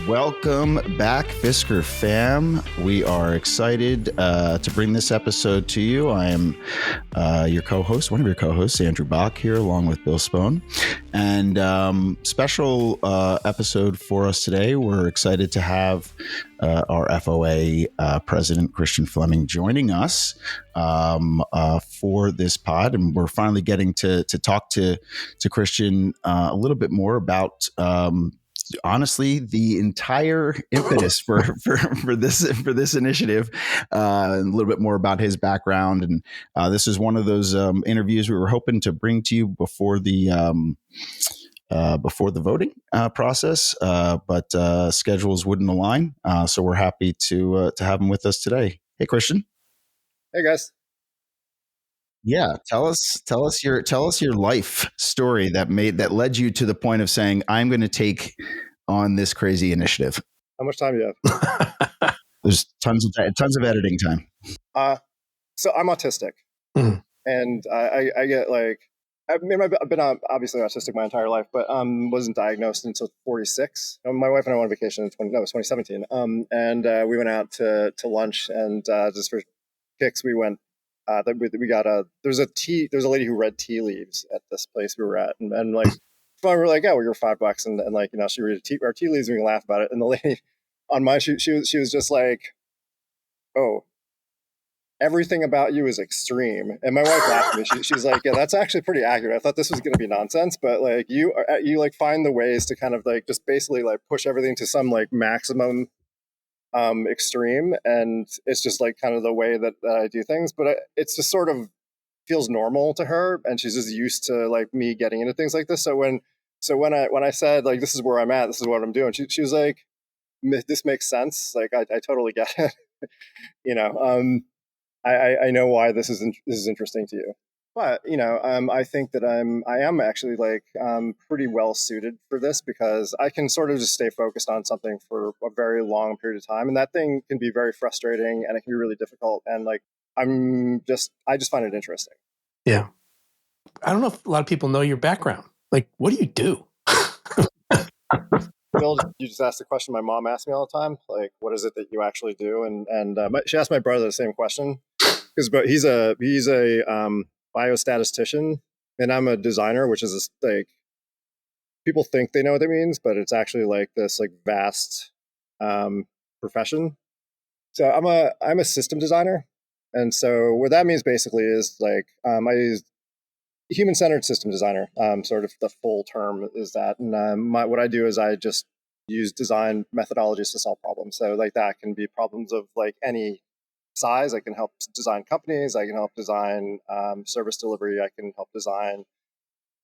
Welcome back, Fisker fam. We are excited to bring this episode to you. I am your co-host, one of your co-hosts, Andrew Bock, here along with Bill Spohn. And special episode for us today. We're excited to have our FOA president, Cristian Fleming, joining us for this pod. And we're finally getting to talk to Cristian a little bit more about honestly, the entire impetus for this initiative, a little bit more about his background, and this is one of those interviews we were hoping to bring to you before the voting process, but schedules wouldn't align. So we're happy to have him with us today. Hey, Cristian. Hey, guys. Yeah, tell us your life story that led you to the point of saying, I'm going to take on this crazy initiative. How much time do you have? There's tons of editing time. So I'm autistic, and I get like I've been obviously autistic my entire life, but wasn't diagnosed until 46. My wife and I went on vacation in 2017, and we went out to lunch, and just for kicks we went. We got there's a lady who read tea leaves at this place we were at, and like we were like, oh, we were $5, and like, you know, she read our tea leaves, and we can laugh about it. And the lady on mine, she was just like, oh, everything about you is extreme. And my wife laughed at me. She's like, yeah, that's actually pretty accurate. I thought this was going to be nonsense, but like you like find the ways to kind of like just basically like push everything to some like maximum extreme, and it's just like kind of the way that I do things, but it's just sort of feels normal to her, and she's just used to like me getting into things like this. So when I said like, this is where I'm at, this is what I'm doing, she was like, this makes sense, like I totally get it. You know, I know why this is interesting to you. But, you know, I think that I am actually like pretty well suited for this, because I can sort of just stay focused on something for a very long period of time. And that thing can be very frustrating, and it can be really difficult. And like, I just find it interesting. Yeah. I don't know if a lot of people know your background. Like, what do you do? Bill, you just asked the question my mom asks me all the time. Like, what is it that you actually do? And she asked my brother the same question, because he's a biostatistician, and I'm a designer, which is like, people think they know what it means, but it's actually like this like vast profession. So I'm a system designer, and so what that means basically is like I use human-centered system designer. Sort of the full term is that, and what I do is I just use design methodologies to solve problems. So like that can be problems of like any size. I can help design companies. I can help design service delivery. I can help design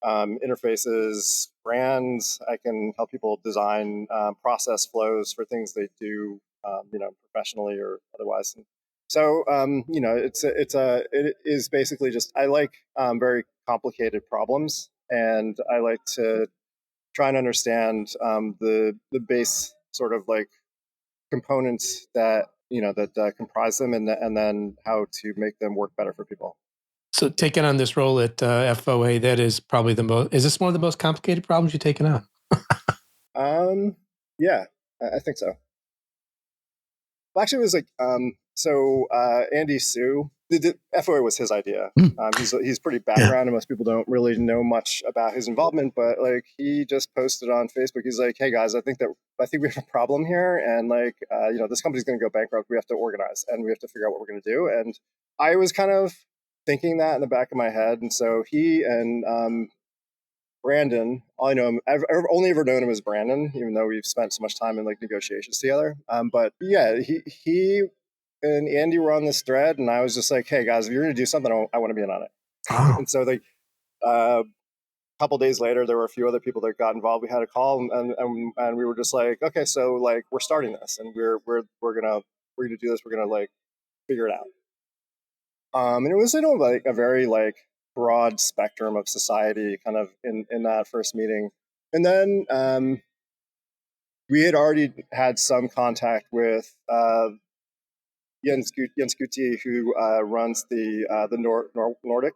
interfaces, brands. I can help people design process flows for things they do, you know, professionally or otherwise. And so, you know, it is basically just, I like very complicated problems, and I like to try and understand the base sort of like components that, you know, that comprise them, and then how to make them work better for people. So taking on this role at FOA, that is probably is this one of the most complicated problems you've taken on? Yeah, I think so. Well, actually, it was like, Andy Sue, the FOA was his idea. He's pretty background, and most people don't really know much about his involvement, but like he just posted on Facebook. He's like, hey guys, I think we have a problem here, and like, you know, this company's going to go bankrupt. We have to organize, and we have to figure out what we're going to do. And I was kind of thinking that in the back of my head. And so he and Brandon, all I know him, I've only ever known him as Brandon, even though we've spent so much time in like negotiations together. But yeah, he and Andy were on this thread, and I was just like, hey guys, if you're going to do something, I want to be in on it. Oh. And so like a couple days later, there were a few other people that got involved. We had a call, and we were just like, okay, so like we're starting this, and we're gonna do this. We're gonna like figure it out. And it was, you know, like a very like broad spectrum of society kind of in that first meeting. And then we had already had some contact with Jens Guti, who runs the Nordic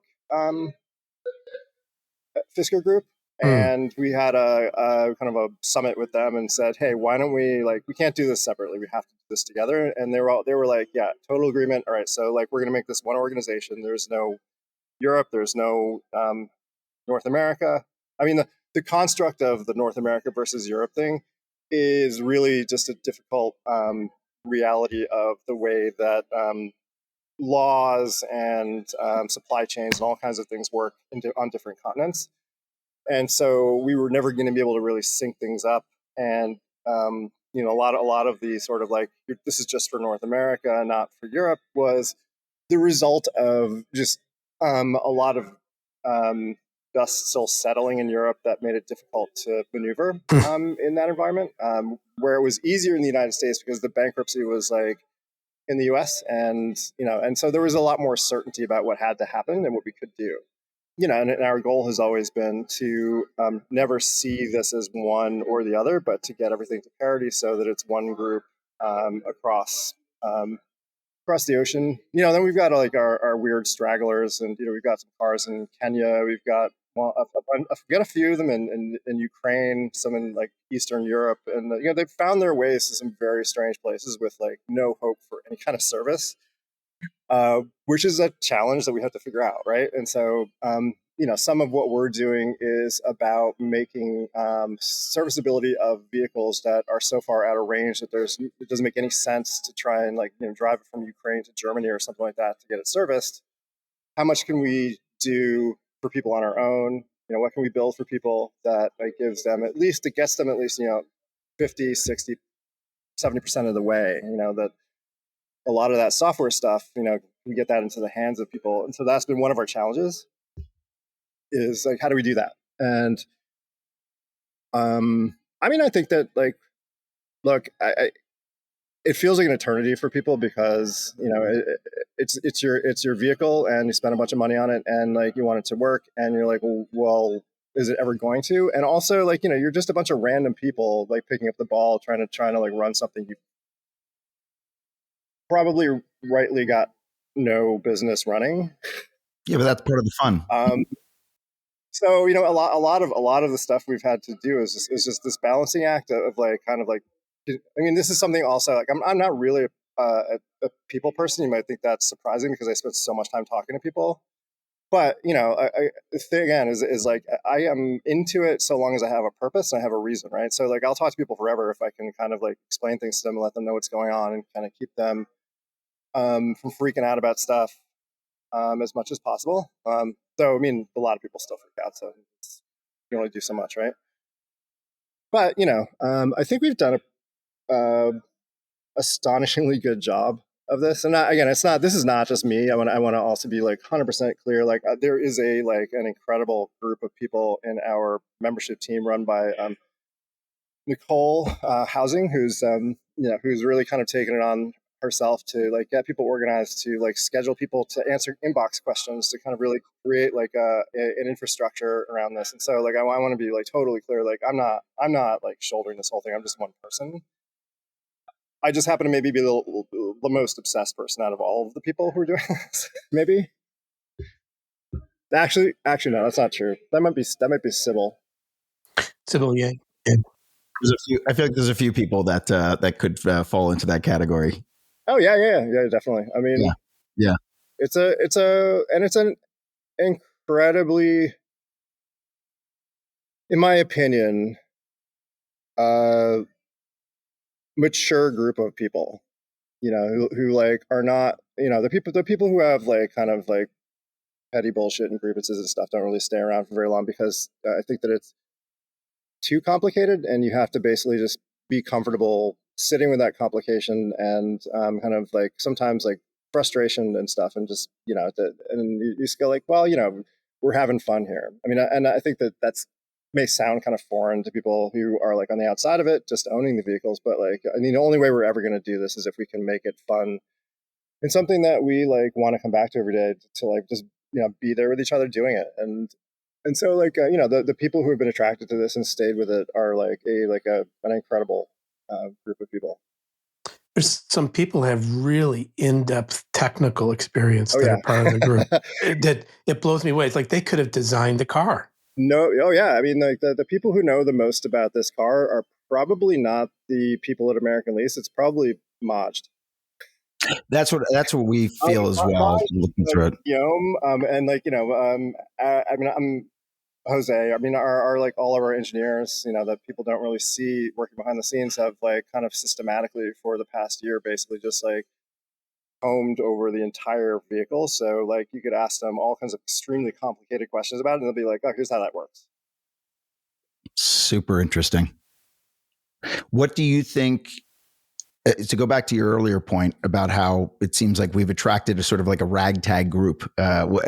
Fisker group. And we had a kind of a summit with them and said, hey, why don't we, like, we can't do this separately. We have to do this together. And they were like, yeah, total agreement. All right. So like, we're going to make this one organization. There's no Europe. There's no North America. I mean, the construct of the North America versus Europe thing is really just a difficult reality of the way that laws and supply chains and all kinds of things work on different continents. And so we were never going to be able to really sync things up. And a lot of the sort of like, this is just for North America, not for Europe, was the result of just a lot of dust still settling in Europe that made it difficult to maneuver in that environment. Where it was easier in the United States because the bankruptcy was like in the U.S. and so there was a lot more certainty about what had to happen and what we could do. And our goal has always been to never see this as one or the other, but to get everything to parity so that it's one group across the ocean. Then we've got like our weird stragglers, and we've got some cars in Kenya. We've got I've got a few of them in Ukraine, some in like Eastern Europe, and they've found their ways to some very strange places with like no hope for any kind of service. Which is a challenge that we have to figure out, right? And so, some of what we're doing is about making serviceability of vehicles that are so far out of range that it doesn't make any sense to try and drive it from Ukraine to Germany or something like that to get it serviced. How much can we do for people on our own? What can we build for people that gets them at least 50, 60, 70% of the way, that a lot of that software stuff, we get that into the hands of people. And so that's been one of our challenges is like, how do we do that? And I think that look, it feels like an eternity for people because, it's your vehicle and you spend a bunch of money on it and you want it to work and you're like, well, is it ever going to? And also you're just a bunch of random people picking up the ball, trying to run something you probably rightly got no business running. Yeah, but that's part of the fun. So a lot of the stuff we've had to do is just this balancing act of this is something also I'm not really a people person. You might think that's surprising because I spent so much time talking to people. But the thing again is I am into it so long as I have a purpose and I have a reason, right? So I'll talk to people forever if I can kind of explain things to them, let them know what's going on, and kind of keep them from freaking out about stuff as much as possible. Though, a lot of people still freak out, so you can only do so much, right? But, I think we've done a astonishingly good job of this. And this is not just me. I want to also be 100% clear. There is an incredible group of people in our membership team run by Nicole Housing, who's really kind of taken it on herself to get people organized, to schedule people to answer inbox questions, to kind of really create an infrastructure around this. And so I want to be totally clear. I'm not shouldering this whole thing. I'm just one person. I just happen to maybe be the most obsessed person out of all of the people who are doing this. Maybe. Actually, no, that's not true. That might be Sybil. Sybil, yeah. I feel like there's a few people that could fall into that category. Oh yeah, definitely. Yeah. It's an incredibly, in my opinion, mature group of people, who are not, the people who have kind of petty bullshit and grievances and stuff don't really stay around for very long because I think that it's too complicated and you have to basically just be comfortable sitting with that complication and kind of sometimes frustration and stuff, and just and you just go well, we're having fun here. And I think that's may sound kind of foreign to people who are on the outside of it, just owning the vehicles, but the only way we're ever going to do this is if we can make it fun and something that we want to come back to every day to just be there with each other doing it. And so the people who have been attracted to this and stayed with it are an incredible group of people. There's some people have really in-depth technical experience that are part of the group. It blows me away. It's like they could have designed the car. No, oh yeah. I mean, like the people who know the most about this car are probably not the people at American Lease. It's probably Majd. That's what we feel as well, Majd, looking through it. Guillaume, and like I mean, I'm Jose. I mean, our like all of our engineers, that people don't really see working behind the scenes, have like kind of systematically for the past year, basically just like combed over the entire vehicle. So like you could ask them all kinds of extremely complicated questions about it, and they'll be like, "Oh, here's how that works." Super interesting. What do you think? To go back to your earlier point about how it seems like we've attracted a sort of like a ragtag group,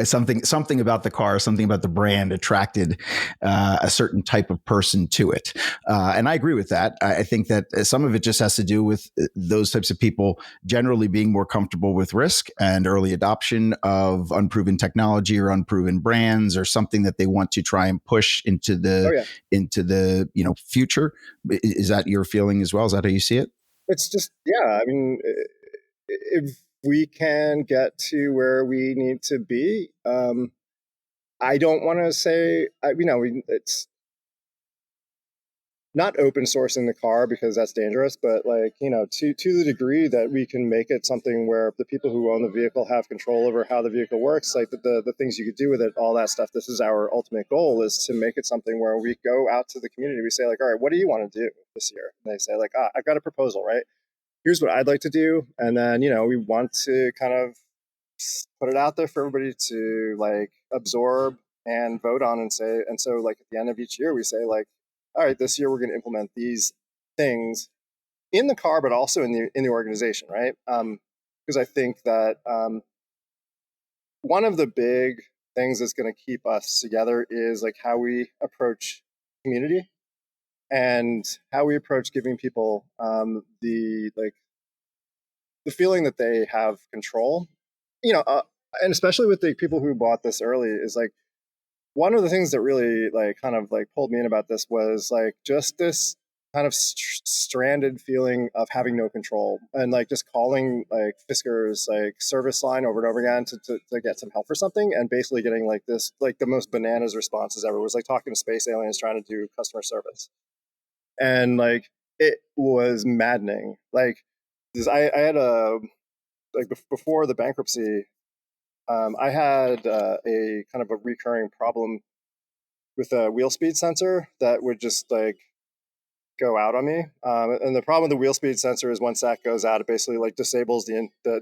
something about the car, something about the brand attracted a certain type of person to it. And I agree with that. I think that some of it just has to do with those types of people generally being more comfortable with risk and early adoption of unproven technology or unproven brands or something that they want to try and push into Oh the yeah. future. Is that your feeling as well? Is that how you see it? It's just, yeah, I mean, if we can get to where we need to be, I don't want to say, it's not open sourcing the car because that's dangerous, but like, to the degree that we can make it something where the people who own the vehicle have control over how the vehicle works, like the things you could do with it, all that stuff. This is our ultimate goal, is to make it something where we go out to the community. We say like, all right, what do you want to do this year? And they say like, I've got a proposal, right? Here's what I'd like to do. And then, we want to kind of put it out there for everybody to like absorb and vote on and say. And so like at the end of each year, we say like, all right, this year we're going to implement these things in the car, but also in the organization, right? Because I think that one of the big things that's going to keep us together is like how we approach community and how we approach giving people the feeling that they have control, and especially with the people who bought this early, is like one of the things that really like kind of like pulled me in about this was like just this kind of stranded feeling of having no control, and like just calling like Fisker's like service line over and over again to get some help for something, and basically getting like this like the most bananas responses ever. It was like talking to space aliens trying to do customer service, and like it was maddening. Like I had a like before the bankruptcy, I had a kind of a recurring problem with a wheel speed sensor that would just like go out on me. And the problem with the wheel speed sensor is once that goes out, it basically like disables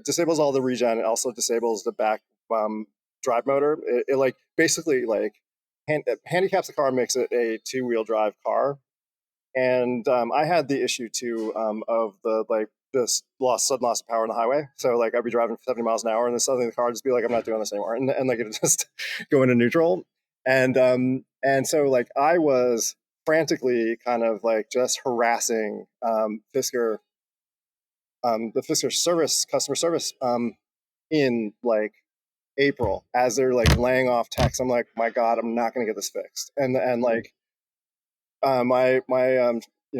disables all the regen. It also disables the back drive motor. It like basically like handicaps the car, makes it a two-wheel drive car. And I had the issue too of the like just sudden loss of power on the highway. So like I'd be driving 70 miles an hour, and then suddenly the car would just be like, I'm not doing this anymore, and like it just go into neutral. And so like I was frantically kind of like just harassing Fisker, the Fisker service customer service in like April as they're like laying off techs. I'm like, my God, I'm not going to get this fixed. And like my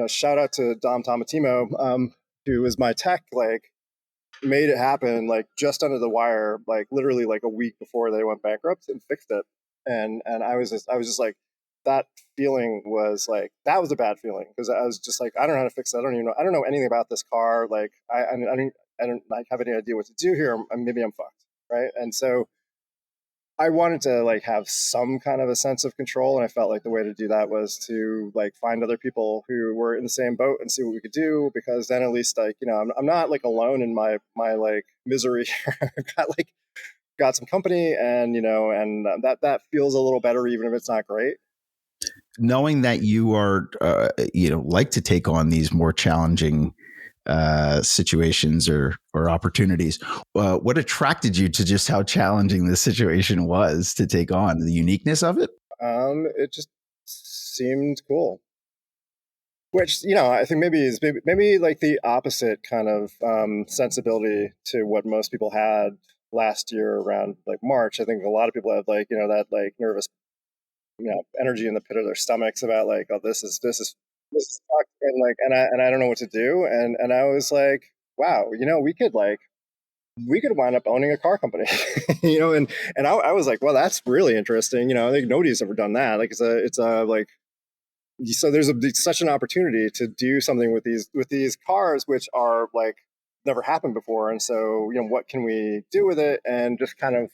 shout out to Dom Tomatimo, who was my tech, like made it happen like just under the wire, like literally like a week before they went bankrupt, and fixed it. And I was just like, that feeling was like, that was a bad feeling, because I was just like, I don't know how to fix it. I don't know anything about this car. Like I don't like have any idea what to do here. Maybe I'm fucked, right? And so I wanted to like have some kind of a sense of control, and I felt like the way to do that was to like find other people who were in the same boat and see what we could do, because then at least like I'm not like alone in my like misery. I've got some company, and that feels a little better, even if it's not great. Knowing that you are like to take on these more challenging situations or opportunities, what attracted you to just how challenging this situation was to take on? The uniqueness of it? It just seemed cool, which I think maybe is maybe like the opposite kind of sensibility to what most people had last year around like March. I think a lot of people had like that like nervous energy in the pit of their stomachs about like, oh, this is fucked, and like and I don't know what to do, and I was like, wow, we could like we could wind up owning a car company, and I was like, well, that's really interesting. I think nobody's ever done that. Like it's a like, so there's such an opportunity to do something with these cars, which are like never happened before. And so, what can we do with it? And just kind of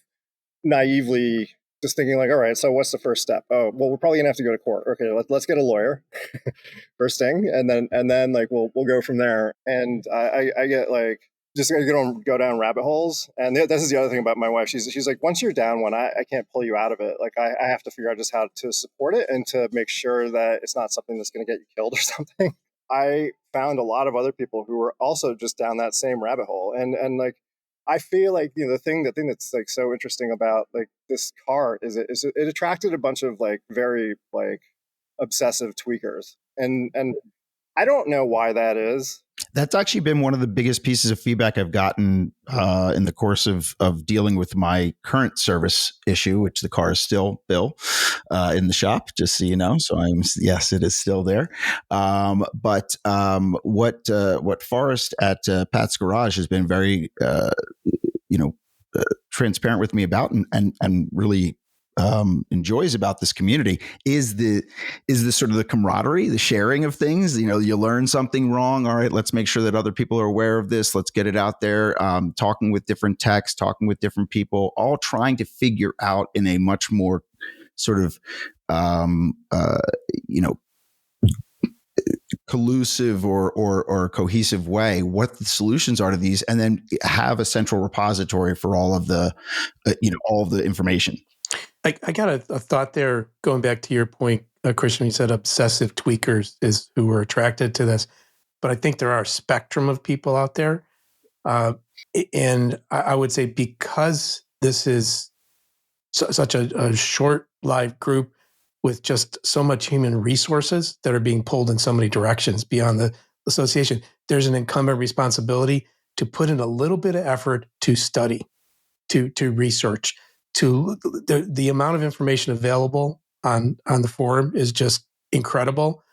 naively just thinking like, all right, so what's the first step? Oh, well, we're probably gonna have to go to court. Okay, let's get a lawyer first thing, and then like we'll go from there. And I get like just go down rabbit holes. And this is the other thing about my wife. She's like, once you're down one, I can't pull you out of it. Like I have to figure out just how to support it and to make sure that it's not something that's going to get you killed or something. I found a lot of other people who were also just down that same rabbit hole, and like I feel like the thing that's like so interesting about like this car is it attracted a bunch of like very like obsessive tweakers, and I don't know why that is. That's actually been one of the biggest pieces of feedback I've gotten in the course of dealing with my current service issue, which the car is still, Bill, in the shop, just so you know. So yes, it is still there. But what Forrest at Pat's Garage has been very, transparent with me about and really enjoys about this community is the sort of the camaraderie, the sharing of things. You learn something wrong. All right, let's make sure that other people are aware of this. Let's get it out there. Talking with different techs, talking with different people, all trying to figure out in a much more sort of, collusive or cohesive way what the solutions are to these, and then have a central repository for all of the, all of the information. I got a thought there, going back to your point, Cristian. You said obsessive tweakers is who were attracted to this, but I think there are a spectrum of people out there, and I would say because this is such a short-lived group with just so much human resources that are being pulled in so many directions beyond the association, there's an incumbent responsibility to put in a little bit of effort to study, to research. To the amount of information available on the forum is just incredible.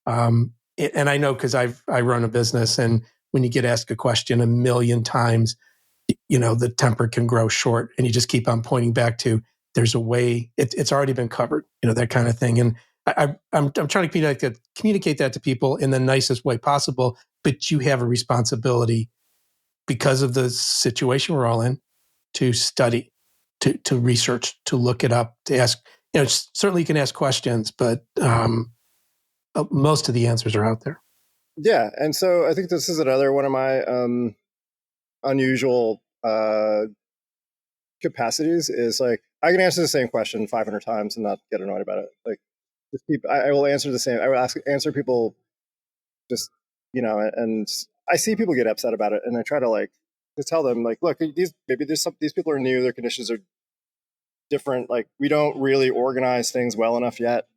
And I know because I run a business, and when you get asked a question a million times, the temper can grow short, and you just keep on pointing back to there's a way. It's already been covered, that kind of thing. And I'm trying to communicate that to people in the nicest way possible. But you have a responsibility because of the situation we're all in to study, to research, to look it up, to ask. Certainly you can ask questions, but most of the answers are out there. Yeah, and so I think this is another one of my unusual capacities is like I can answer the same question 500 times and not get annoyed about it. Like, I will answer the same. I will answer people just and I see people get upset about it, and I try to tell them like, look, these people are new, their conditions are different. Like, we don't really organize things well enough yet,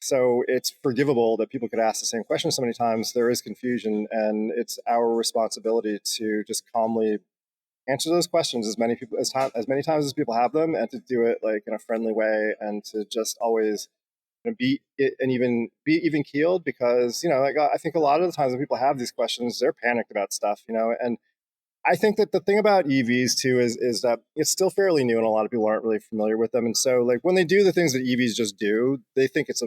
so it's forgivable that people could ask the same question so many times. There is confusion, and it's our responsibility to just calmly answer those questions as many times as people have them, and to do it like in a friendly way, and to just always be even keeled, because I think a lot of the times when people have these questions, they're panicked about stuff, and I think that the thing about EVs too is that it's still fairly new, and a lot of people aren't really familiar with them. And so like when they do the things that EVs just do, they think it's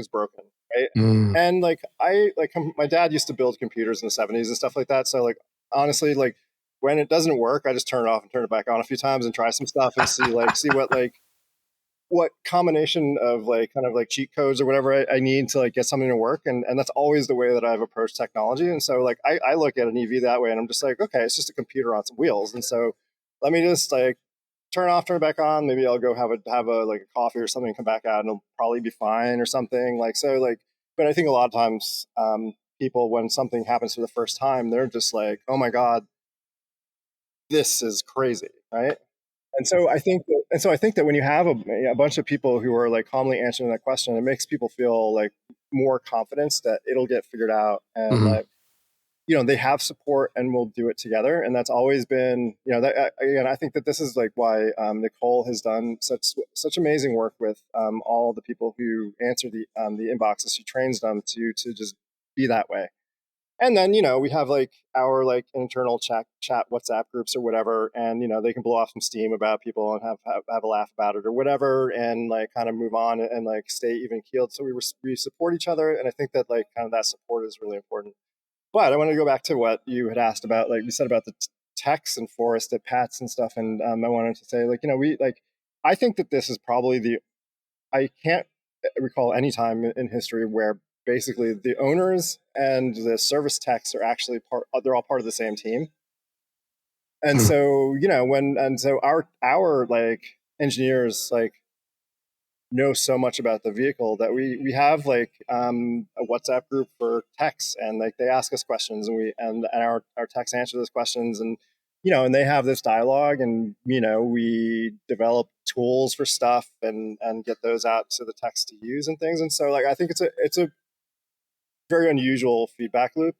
broken, right? And my dad used to build computers in the 70s and stuff like that. So like honestly, like when it doesn't work, I just turn it off and turn it back on a few times and try some stuff and see what combination of kind of cheat codes or whatever I need to get something to work. And that's always the way that I've approached technology. And so I look at an EV that way, and I'm just like, okay, it's just a computer on some wheels. And so let me just turn it off, turn it back on. Maybe I'll go have a coffee or something, come back out, and it'll probably be fine or something. But I think a lot of times people, when something happens for the first time, they're just like, oh my God, this is crazy, right? And so I think that when you have a bunch of people who are calmly answering that question, it makes people feel more confidence that it'll get figured out, and that they have support and we'll do it together. And that's always been again, I think that this is why Nicole has done such amazing work with all the people who answer the inboxes. She trains them to just be that way. And then, we have like our like internal chat WhatsApp groups or whatever. And, they can blow off some steam about people and have a laugh about it or whatever. And like kind of move on and like stay even keeled. So we support each other. And I think that like kind of that support is really important. But I want to go back to what you had asked about, like you said about the techs and forest at Pats and stuff. And I wanted to say like, I think that this is probably I can't recall any time in history where basically the owners and the service techs are actually they're all part of the same team. And so, our like engineers like know so much about the vehicle that we have like a WhatsApp group for techs, and like they ask us questions, and our techs answer those questions, and and they have this dialogue, and we develop tools for stuff and get those out to the techs to use and things. And so like I think it's a very unusual feedback loop.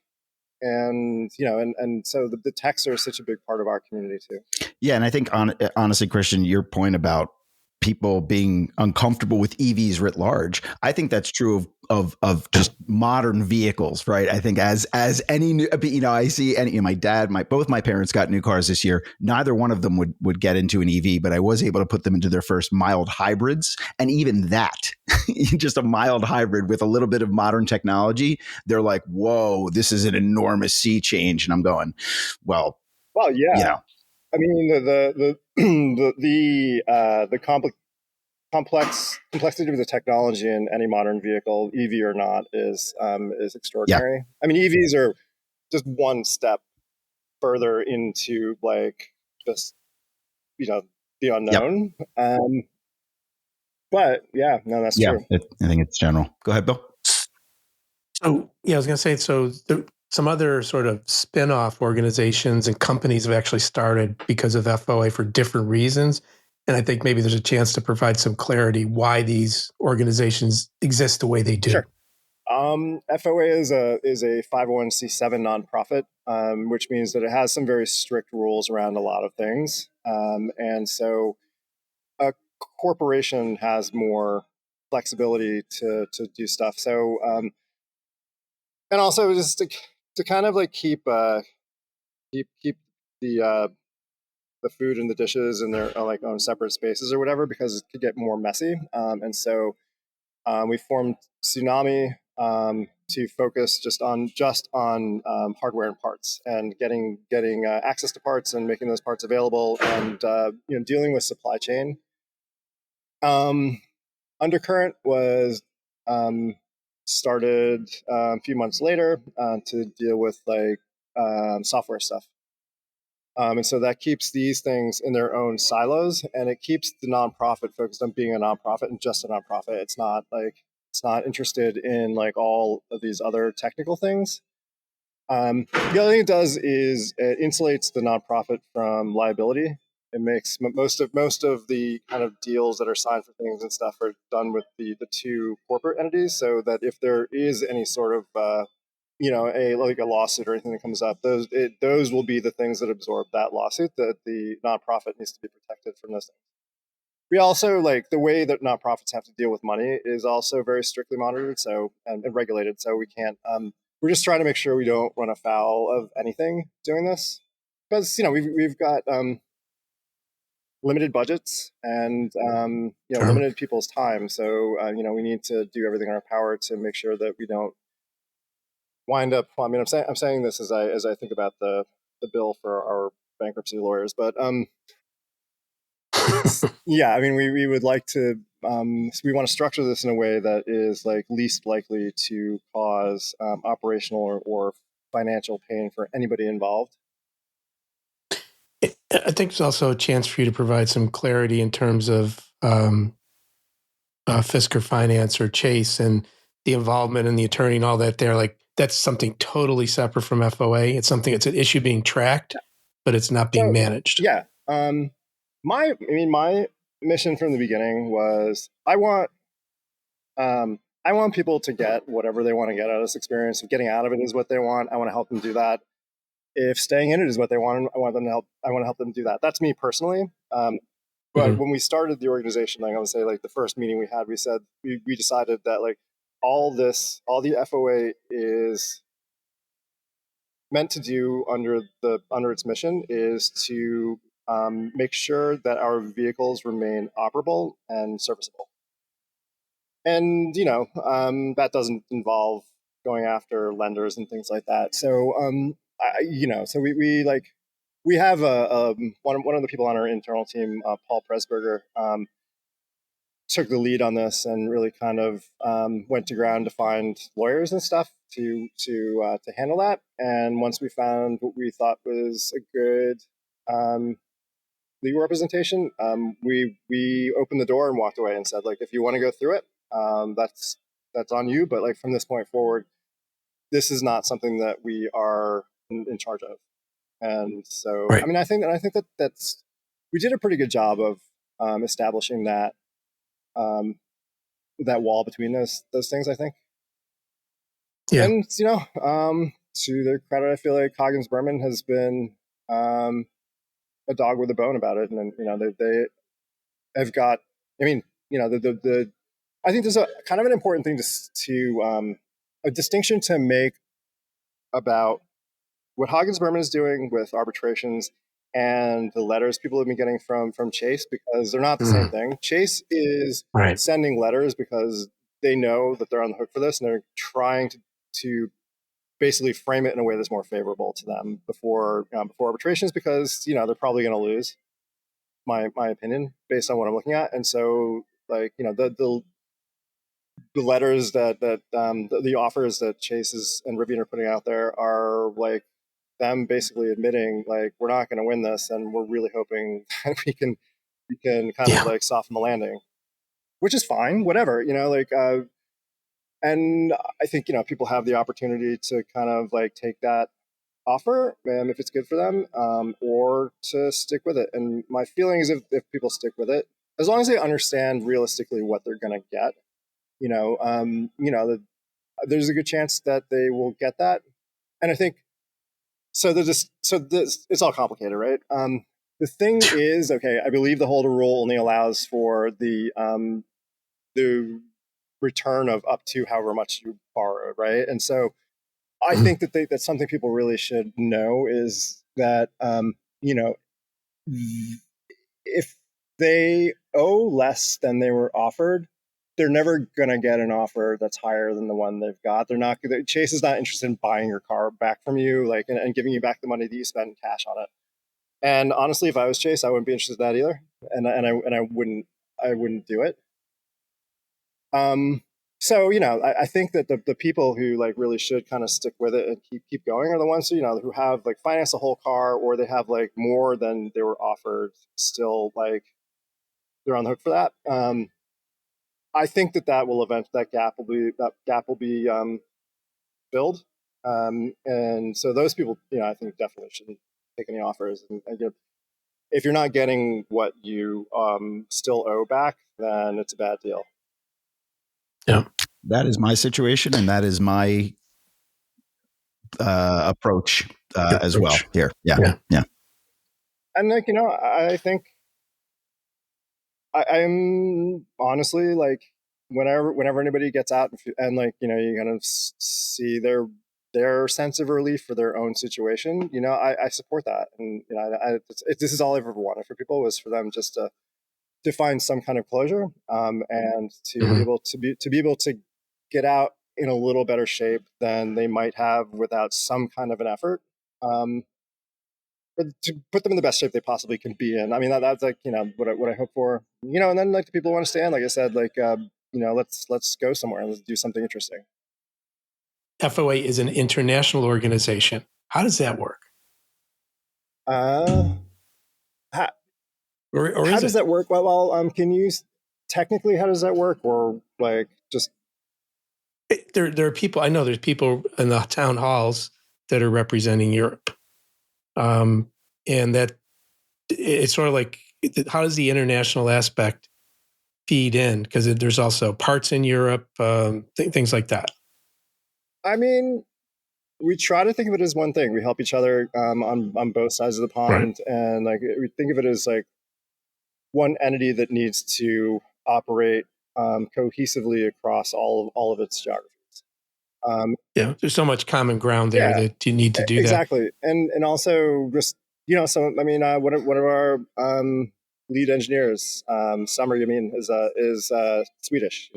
And and so the techs are such a big part of our community too. Yeah, and I think honestly, Cristian, your point about people being uncomfortable with EVs writ large, I think that's true of just modern vehicles, right? I think as any new, I see any, my dad, both my parents got new cars this year. Neither one of them would get into an EV, but I was able to put them into their first mild hybrids, and even that, just a mild hybrid with a little bit of modern technology, they're like, "Whoa, this is an enormous sea change," and I'm going, "Well, yeah." I mean, the complexity of the technology in any modern vehicle, EV or not, is extraordinary. Yeah. I mean, EVs are just one step further into like just the unknown. Yep. But yeah, no, that's true. I think it's general. Go ahead, Bill. So yeah, I was going to say some other sort of spin-off organizations and companies have actually started because of FOA for different reasons. And I think maybe there's a chance to provide some clarity why these organizations exist the way they do. Sure. FOA is a 501c7 nonprofit, which means that it has some very strict rules around a lot of things. And so a corporation has more flexibility to do stuff. So, and also just to kind of like keep the food and the dishes in their like own separate spaces or whatever, because it could get more messy. And so we formed Tsunami to focus just on hardware and parts, and getting access to parts and making those parts available, and dealing with supply chain. Undercurrent was started a few months later to deal with like software stuff. And so that keeps these things in their own silos, and it keeps the nonprofit focused on being a nonprofit and just a nonprofit. It's not interested in like all of these other technical things. The other thing it does is it insulates the nonprofit from liability. It makes most of the kind of deals that are signed for things and stuff are done with the two corporate entities, so that if there is any sort of a lawsuit or anything that comes up, those will be the things that absorb that lawsuit. That the nonprofit needs to be protected from those things. We also like the way that nonprofits have to deal with money is also very strictly monitored, and regulated. So we can't. We're just trying to make sure we don't run afoul of anything doing this, because we've got limited budgets and sure. Limited people's time. So we need to do everything in our power to make sure that we don't wind up. I mean, I'm saying this as I think about the bill for our bankruptcy lawyers, but yeah, I mean, we would like to. We want to structure this in a way that is like least likely to cause operational or financial pain for anybody involved. I think there's also a chance for you to provide some clarity in terms of Fisker Finance or Chase and the involvement and the attorney and all that there. Like that's something totally separate from FOA. It's an issue being tracked, but it's not being managed. Yeah. My mission from the beginning was I want people to get whatever they want to get out of this experience. If getting out of it is what they want, I want to help them do that. If staying in it is what they want, I want to help them do that. That's me personally. But when we started the organization, like I would say, like the first meeting we had, we said we decided that like all the FOA is meant to do under its mission is to make sure that our vehicles remain operable and serviceable. And that doesn't involve going after lenders and things like that. So so we have one of the people on our internal team, Paul Presberger, took the lead on this and really kind of went to ground to find lawyers and stuff to handle that. And once we found what we thought was a good legal representation, we opened the door and walked away and said, like, if you want to go through it, that's on you. But like from this point forward, this is not something that we are in charge of. And so, Right. I mean, I think that's we did a pretty good job of establishing that that wall between those things, I think. Yeah. And to their credit, I feel like Coggins Berman has been a dog with a bone about it, and they have got. I mean, the I think there's a kind of an important thing to a distinction to make about what Coggins Berman is doing with arbitrations and the letters people have been getting from Chase, because they're not the same thing. Chase is sending letters because they know that they're on the hook for this, and they're trying to basically frame it in a way that's more favorable to them before arbitrations, because they're probably going to lose. My opinion, based on what I'm looking at, and so the letters that the offers that Chase and Rivian are putting out there are like them basically admitting, like, we're not going to win this, and we're really hoping that we can kind of like soften the landing, which is fine, whatever, and I think people have the opportunity to kind of like take that offer, if it's good for them, or to stick with it. And my feeling is, if people stick with it, as long as they understand realistically what they're going to get, there's a good chance that they will get that. And I think so. It's all complicated, right? The thing is, okay, I believe the holder rule only allows for the return of up to however much you borrowed, right? And so I think that that's something people really should know, is that if they owe less than they were offered, they're never going to get an offer that's higher than the one they've got. Chase is not interested in buying your car back from you, like, and giving you back the money that you spent in cash on it. And honestly, if I was Chase, I wouldn't be interested in that either, and I wouldn't do it. So I think that the people who like really should kind of stick with it and keep going are the ones who have like financed a whole car, or they have like more than they were offered, still like they're on the hook for that. I think that gap will be filled, and so those people, I think definitely shouldn't take any offers. And if you're not getting what you still owe back, then it's a bad deal. Yeah, that is my situation, and that is my approach as well here. Yeah. And like I think I'm honestly like, whenever anybody gets out and like you kind of see their sense of relief for their own situation, I support that. And this is all I've ever wanted for people, was for them just to find some kind of closure, and to be able to get out in a little better shape than they might have without some kind of an effort, but to put them in the best shape they possibly can be in. I mean, that's like what I hope for. And then like the people who want to stay in, like I said, like let's go somewhere and let's do something interesting. FOA is an international organization. How does that work? How does that work? Well, can you technically, how does that work, or like just there are people, I know there's people in the town halls that are representing Europe, and that it's sort of like, how does the international aspect feed in? Because there's also parts in Europe, things like that. I mean, we try to think of it as one thing. We help each other on both sides of the pond, and like we think of it as like one entity that needs to operate cohesively across all of its geographies. Yeah, there's so much common ground there that you need to do exactly. And also just, so, I mean, one of our lead engineers, Summer, is Swedish.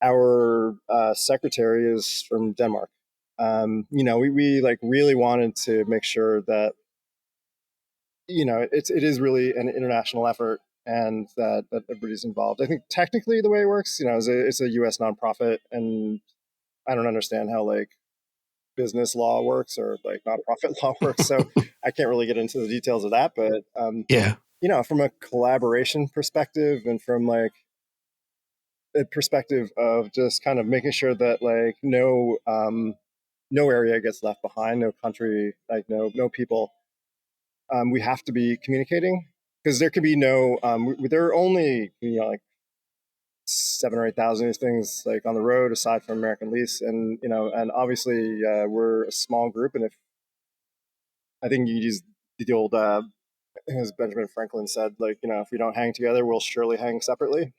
Our secretary is from Denmark. We like really wanted to make sure that, it is really an international effort and that everybody's involved. I think technically the way it works, it's a US nonprofit, and I don't understand how like business law works or like nonprofit law works. So I can't really get into the details of that, but Yeah. From a collaboration perspective and from like a perspective of just kind of making sure that like no area gets left behind, no country, like no people. We have to be communicating because there could be no. There are only like 7 or 8 thousand of these things like on the road aside from American Lease, and obviously we're a small group, and if I think you use the old as Benjamin Franklin said, like if we don't hang together, we'll surely hang separately.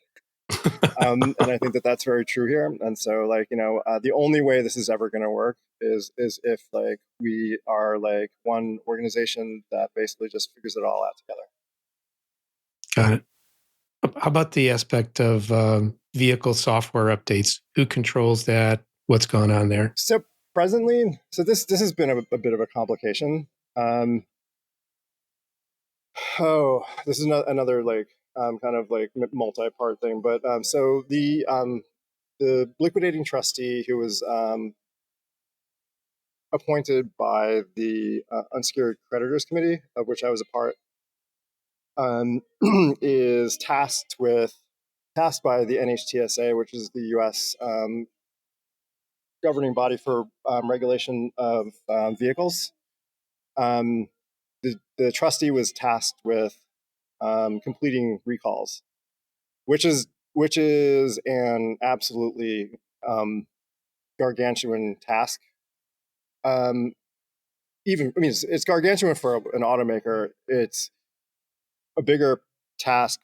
And I think that that's very true here. And so, like the only way this is ever going to work is if like we are like one organization that basically just figures it all out together. Got it. How about the aspect of vehicle software updates? Who controls that? What's going on there? So presently, this has been a bit of a complication. This is another like kind of like multi-part thing, but so the liquidating trustee who was appointed by the Unsecured Creditors Committee, of which I was a part, is tasked by the NHTSA, which is the U.S. Governing body for regulation of vehicles. The trustee was tasked with completing recalls, which is an absolutely gargantuan task. It's gargantuan for an automaker. It's a bigger task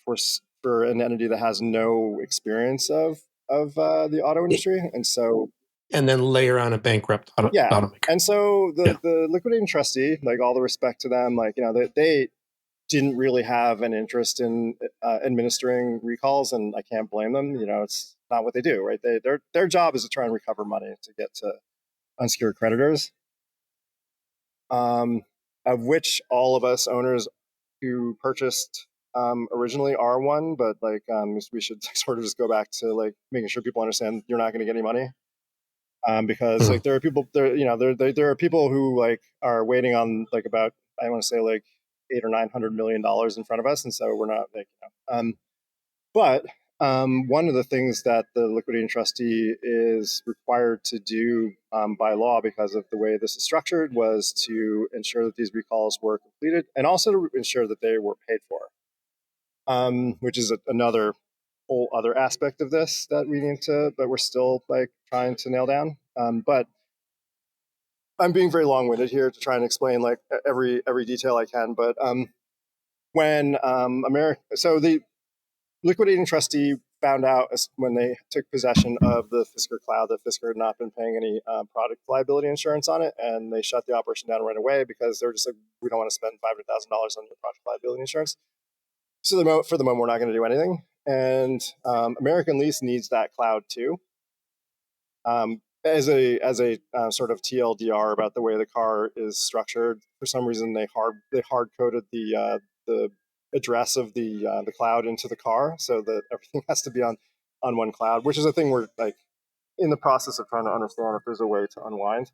for an entity that has no experience of the auto industry, and then layer on a bankrupt automaker. And so the liquidating trustee, like all the respect to them, like they didn't really have an interest in administering recalls, and I can't blame them. It's not what they do, right? Their job is to try and recover money to get to unsecured creditors, of which all of us owners who purchased originally are one, but like we should sort of just go back to like making sure people understand you're not going to get any money, because like there are people there are people who like are waiting on like about, I want to say like $800 or $900 million in front of us, and so we're not like but one of the things that the liquidating trustee is required to do by law, because of the way this is structured, was to ensure that these recalls were completed and also to ensure that they were paid for, which is another whole other aspect of this that we're still like trying to nail down. But I'm being very long-winded here to try and explain like every detail I can. But when the liquidating trustee found out when they took possession of the Fisker Cloud that Fisker had not been paying any product liability insurance on it, and they shut the operation down right away because they're just like, we don't want to spend $500,000 on your product liability insurance. So for the moment, we're not going to do anything. And American Lease needs that cloud too, as a sort of TLDR about the way the car is structured. For some reason, they hard coded the address of the cloud into the car, so that everything has to be on one cloud, which is a thing we're like in the process of trying to understand if there's a way to unwind.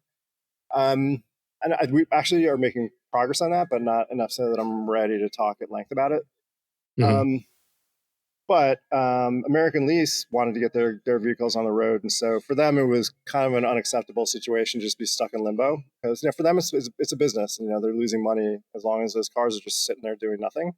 We actually are making progress on that, but not enough so that I'm ready to talk at length about it. Mm-hmm. But American Lease wanted to get their vehicles on the road, and so for them it was kind of an unacceptable situation to just be stuck in limbo, because for them it's a business, and they're losing money as long as those cars are just sitting there doing nothing.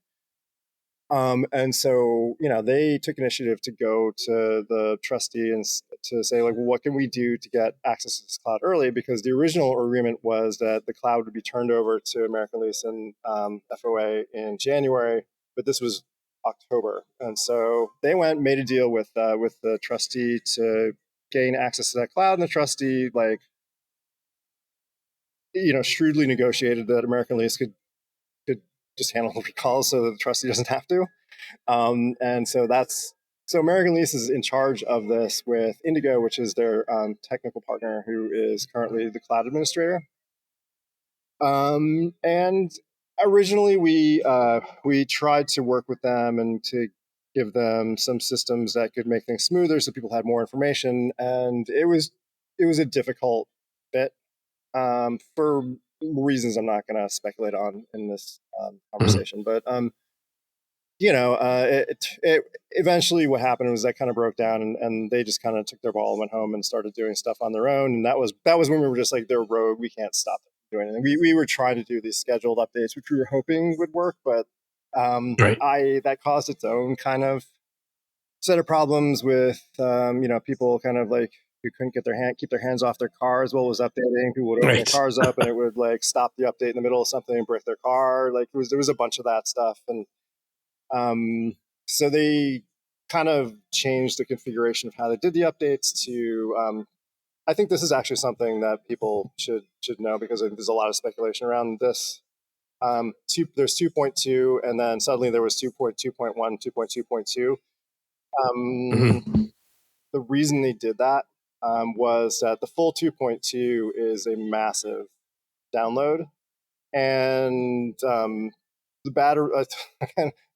And so they took initiative to go to the trustee and to say like, well, what can we do to get access to this cloud early? Because the original agreement was that the cloud would be turned over to American Lease and FOA in January, but this was October, and so they made a deal with the trustee to gain access to that cloud, and the trustee, like, shrewdly negotiated that American Lease could just handle the recalls so that the trustee doesn't have to. And so American Lease is in charge of this with Indigo, which is their technical partner, who is currently the cloud administrator. And originally we tried to work with them and to give them some systems that could make things smoother so people had more information. And it was a difficult fit for reasons I'm not going to speculate on in this conversation. But it eventually what happened was that kind of broke down, and they just kind of took their ball and went home and started doing stuff on their own. And that was when we were just like, they're rogue, we can't stop them from doing anything. We were trying to do these scheduled updates, which we were hoping would work, but that caused its own kind of set of problems with people kind of like who couldn't keep their hands off their cars while it was updating. People would open their cars up and it would like stop the update in the middle of something and break their car. Like there was a bunch of that stuff. And so they kind of changed the configuration of how they did the updates to, I think this is actually something that people should know, because there's a lot of speculation around this. There's 2.2, and then suddenly there was 2.2.1, 2.2.2. The reason they did that was that the full 2.2 is a massive download, and the battery.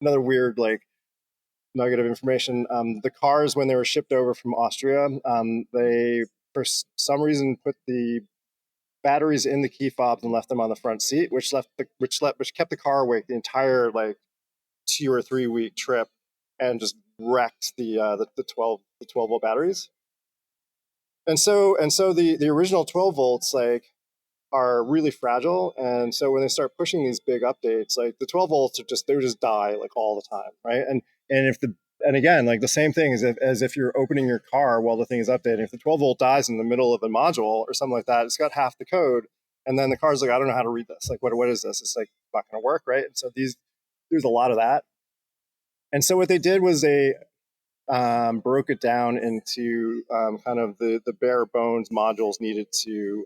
Another weird like nugget of information. The cars, when they were shipped over from Austria, they for some reason put the batteries in the key fobs and left them on the front seat, which kept the car awake the entire like 2 or 3 week trip, and just wrecked the 12 volt batteries. And so the original 12 volts like are really fragile, and so when they start pushing these big updates, like the 12 volts they would just die like all the time, right? And again, like the same thing as if you're opening your car while the thing is updating. If the 12 volt dies in the middle of a module or something like that, it's got half the code, and then the car's like, I don't know how to read this. Like, what is this? It's like not going to work, right? And so there's a lot of that. And so what they did was they broke it down into kind of the bare bones modules needed to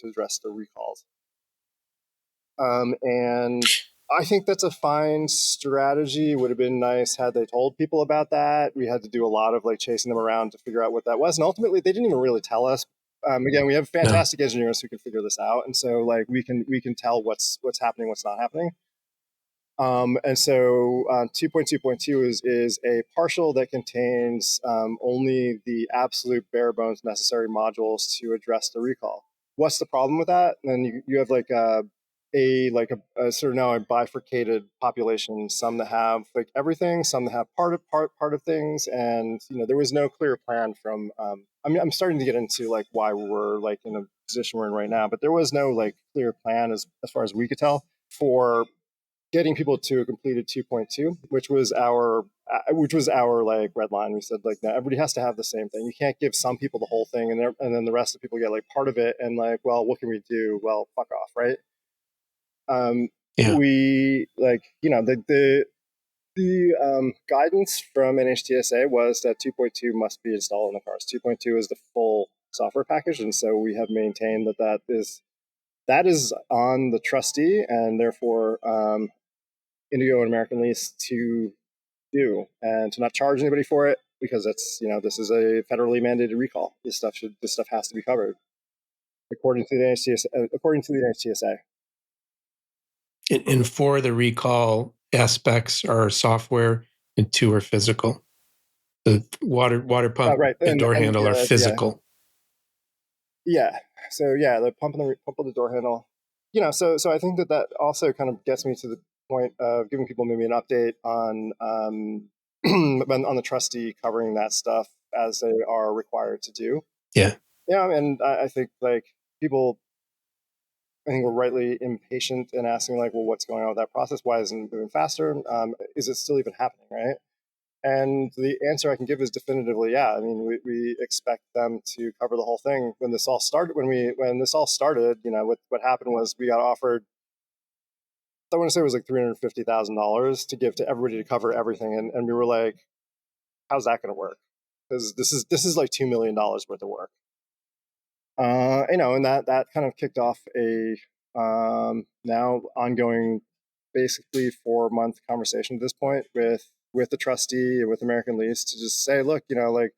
address the recalls. And I think that's a fine strategy. It would have been nice had they told people about that. We had to do a lot of like chasing them around to figure out what that was. And ultimately, they didn't even really tell us. Again, we have fantastic engineers who can figure this out. And so like we can tell what's happening, what's not happening. And so 2.2.2 is a partial that contains only the absolute bare bones necessary modules to address the recall. What's the problem with that? And you have like a sort of now a bifurcated population, some that have like everything, some that have part of things. And there was no clear plan from I'm starting to get into like why we're like in a position we're in right now, but there was no like clear plan as far as we could tell for getting people to a completed 2.2, which was our like red line. We said like, no, everybody has to have the same thing. You can't give some people the whole thing and then the rest of the people get like part of it, and like, well, what can we do? Well, fuck off, right? We like the guidance from NHTSA was that 2.2 must be installed in the cars. 2.2 is the full software package, and so we have maintained that is on the trustee, and therefore Indigo and American Lease to do, and to not charge anybody for it, because that's this is a federally mandated recall. This stuff has to be covered according to the NHTSA. And 4 of the recall aspects are software, and 2 are physical. The water pump and door handle are physical. Yeah. So yeah, the pump of the door handle. So I think that also kind of gets me to the point of giving people maybe an update on on the trustee covering that stuff as they are required to do. Yeah. Yeah, and I think like people, I think we're rightly impatient in asking like, well, what's going on with that process? Why isn't it moving faster? Is it still even happening, right? And the answer I can give is definitively, yeah. I mean, we expect them to cover the whole thing. When this all started, what happened was we got offered, I want to say it was like $350,000 to give to everybody to cover everything, and we were like, how's that going to work? because this is like $2 million worth of work. And that kind of kicked off a now ongoing, basically 4-month conversation at this point with the trustee and with American Lease to just say, look, like,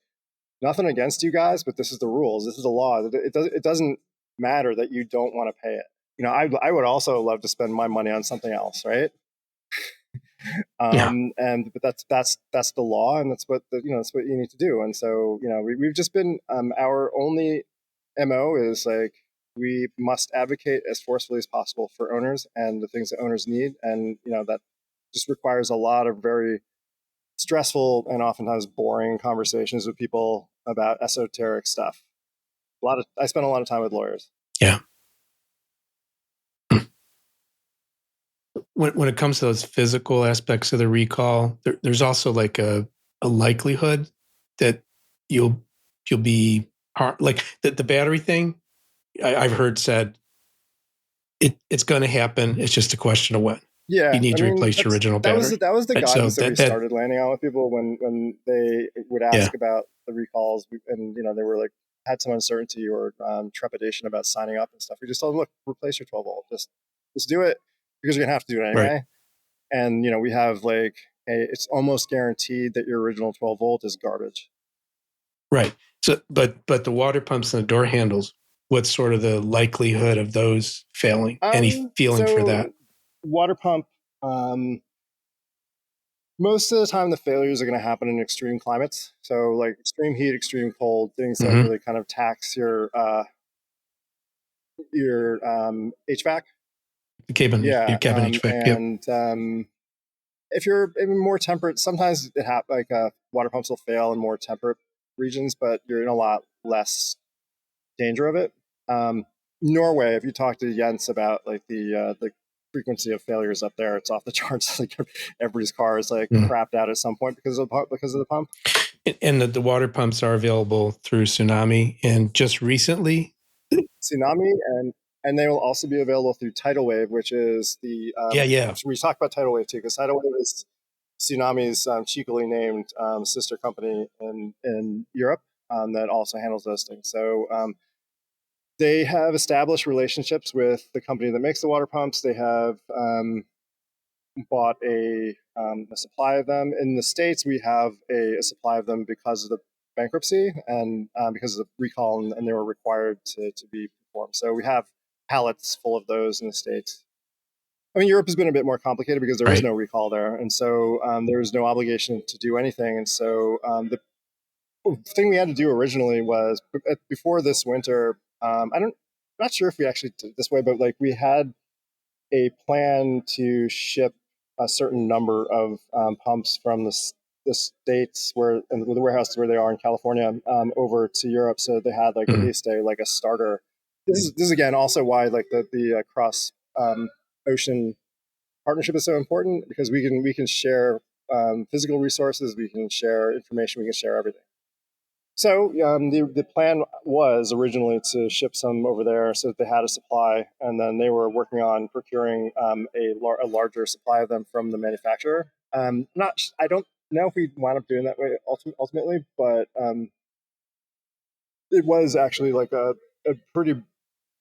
nothing against you guys, but this is the rules. This is the law. It doesn't matter that you don't want to pay it. I would also love to spend my money on something else, right? But that's the law, and that's what that's what you need to do. And so we've just been our only MO is like, we must advocate as forcefully as possible for owners and the things that owners need, and that just requires a lot of very stressful and oftentimes boring conversations with people about esoteric stuff. I spent a lot of time with lawyers. Yeah. When it comes to those physical aspects of the recall, there's also like a likelihood that you'll be like the battery thing. I've heard said it's going to happen. It's just a question of when. Yeah, you need to replace your original battery. That was the guidance that we started landing on with people when they would ask about the recalls, and they were like, had some uncertainty or trepidation about signing up and stuff. We just told them, look, replace your 12 volt. Just do it, because you're gonna have to do it anyway. Right. And we have like it's almost guaranteed that your original 12 volt is garbage. Right. So, but the water pumps and the door handles, what's sort of the likelihood of those failing? Any feeling for that? Water pump, most of the time the failures are going to happen in extreme climates. So like extreme heat, extreme cold, things that really kind of tax your HVAC. The cabin HVAC. And if you're in more temperate, sometimes water pumps will fail in more temperate regions, but you're in a lot less danger of it. Norway, if you talk to Jens about like the frequency of failures up there, it's off the charts. Like everybody's car is like crapped out at some point because of the pump. And the water pumps are available through Tsunami, and just recently Tsunami, and they will also be available through Tidal Wave, which is the We talk about Tidal Wave too, because Tidal Wave is Tsunami's cheekily named sister company in Europe that also handles those things. So they have established relationships with the company that makes the water pumps. They have bought a supply of them. In the States, we have a supply of them because of the bankruptcy and because of the recall, and they were required to be performed. So we have pallets full of those in the States. I mean, Europe has been a bit more complicated because there is no recall there. And so there's no obligation to do anything. And so the thing we had to do originally was, before this winter, I'm not sure if we actually did it this way, but like we had a plan to ship a certain number of pumps from the States and the warehouses where they are in California over to Europe. So they had like at least a starter. This is again also why like the cross ocean partnership is so important, because we can share physical resources, we can share information, we can share everything. So the plan was originally to ship some over there so that they had a supply, and then they were working on procuring a larger supply of them from the manufacturer. I don't know if we wound up doing that way ultimately, but it was actually like a pretty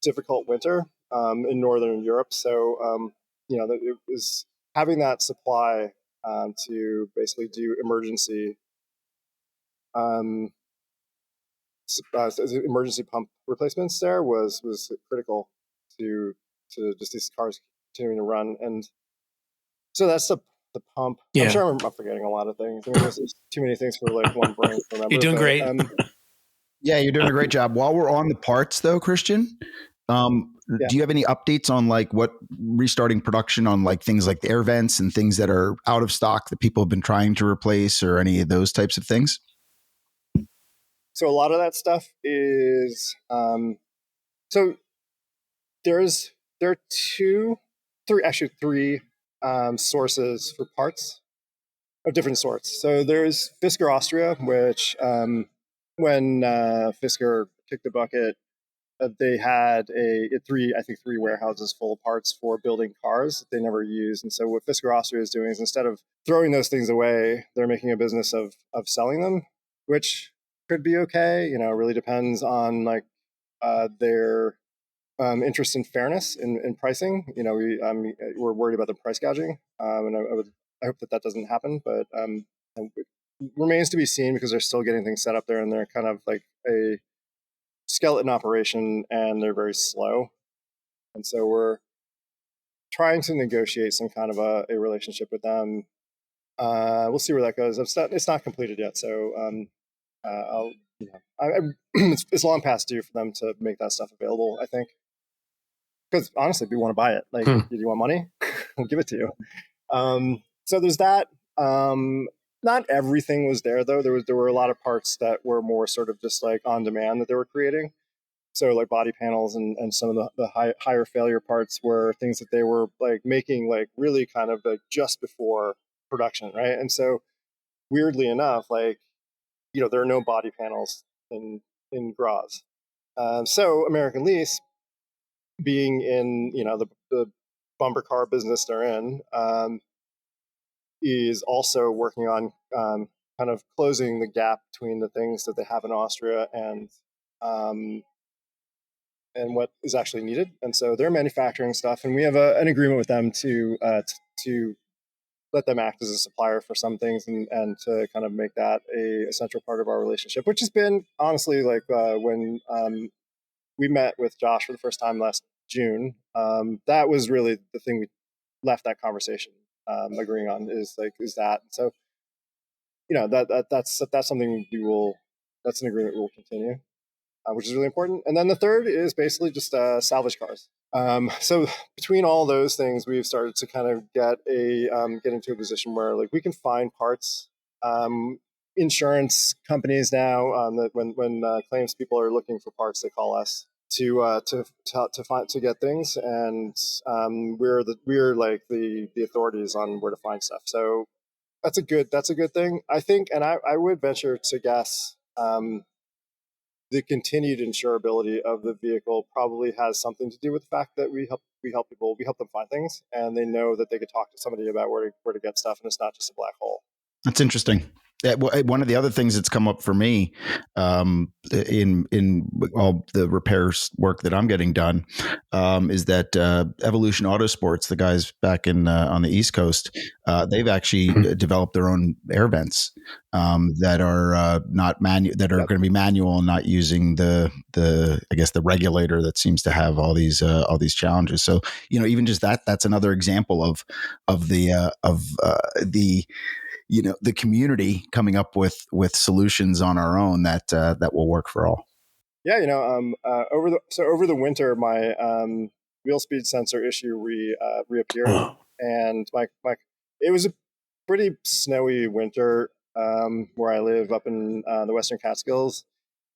difficult winter in Northern Europe. So it was having that supply to basically do emergency pump replacements there was critical to just these cars continuing to run. And so that's the pump. Yeah. I'm sure I'm forgetting a lot of things. I mean, there's too many things for like one brain to remember. You're doing great. Yeah, you're doing a great job. While we're on the parts though, Cristian, do you have any updates on like what restarting production on like things like the air vents and things that are out of stock that people have been trying to replace, or any of those types of things? So a lot of that stuff is so there are three sources for parts of different sorts. So there's Fisker Austria, which when Fisker kicked the bucket, they had three warehouses full of parts for building cars that they never used. And so what Fisker Austria is doing is, instead of throwing those things away, they're making a business of selling them, which could be okay. It really depends on like their interest in fairness in pricing. We're worried about the price gouging, and I hope that doesn't happen. But it remains to be seen because they're still getting things set up there, and they're kind of like a skeleton operation, and they're very slow. And so we're trying to negotiate some kind of a relationship with them. We'll see where that goes. It's not completed yet, so I'll. It's long past due for them to make that stuff available, I think. Because honestly, if you want to buy it, like, do you want money? We'll give it to you. So there's that. Not everything was there though. There were a lot of parts that were more sort of just like on demand that they were creating. So like body panels and some of the higher failure parts were things that they were like making like really kind of like just before production, right? And so weirdly enough, like, there are no body panels in Graz. So American Lease, being in the bumper car business they're in, is also working on kind of closing the gap between the things that they have in Austria and what is actually needed. And so they're manufacturing stuff, and we have an agreement with them to let them act as a supplier for some things and to kind of make that a essential part of our relationship, which has been honestly like when we met with Josh for the first time last June. That was really the thing we left that conversation agreeing on is that. So, that's something that's an agreement we will continue, which is really important. And then the third is basically just salvage cars. So between all those things, we've started to kind of get into a position where like we can find parts. Insurance companies now, that when claims people are looking for parts, they call us to get things, and we're like the authorities on where to find stuff. So that's a good thing, I think. And I would venture to guess the continued insurability of the vehicle probably has something to do with the fact that we help them find things, and they know that they could talk to somebody about where to get stuff, and it's not just a black hole. That's interesting. One of the other things that's come up for me in all the repairs work that I'm getting done is that Evolution Autosports, the guys back in on the East Coast, they've actually developed their own air vents that are not that are going to be manual and not using the I guess the regulator that seems to have all these challenges. So even just that's another example of the the community coming up with solutions on our own that will work for all. Yeah, over the winter, my wheel speed sensor issue reappeared, and my it was a pretty snowy winter where I live up in the Western Catskills,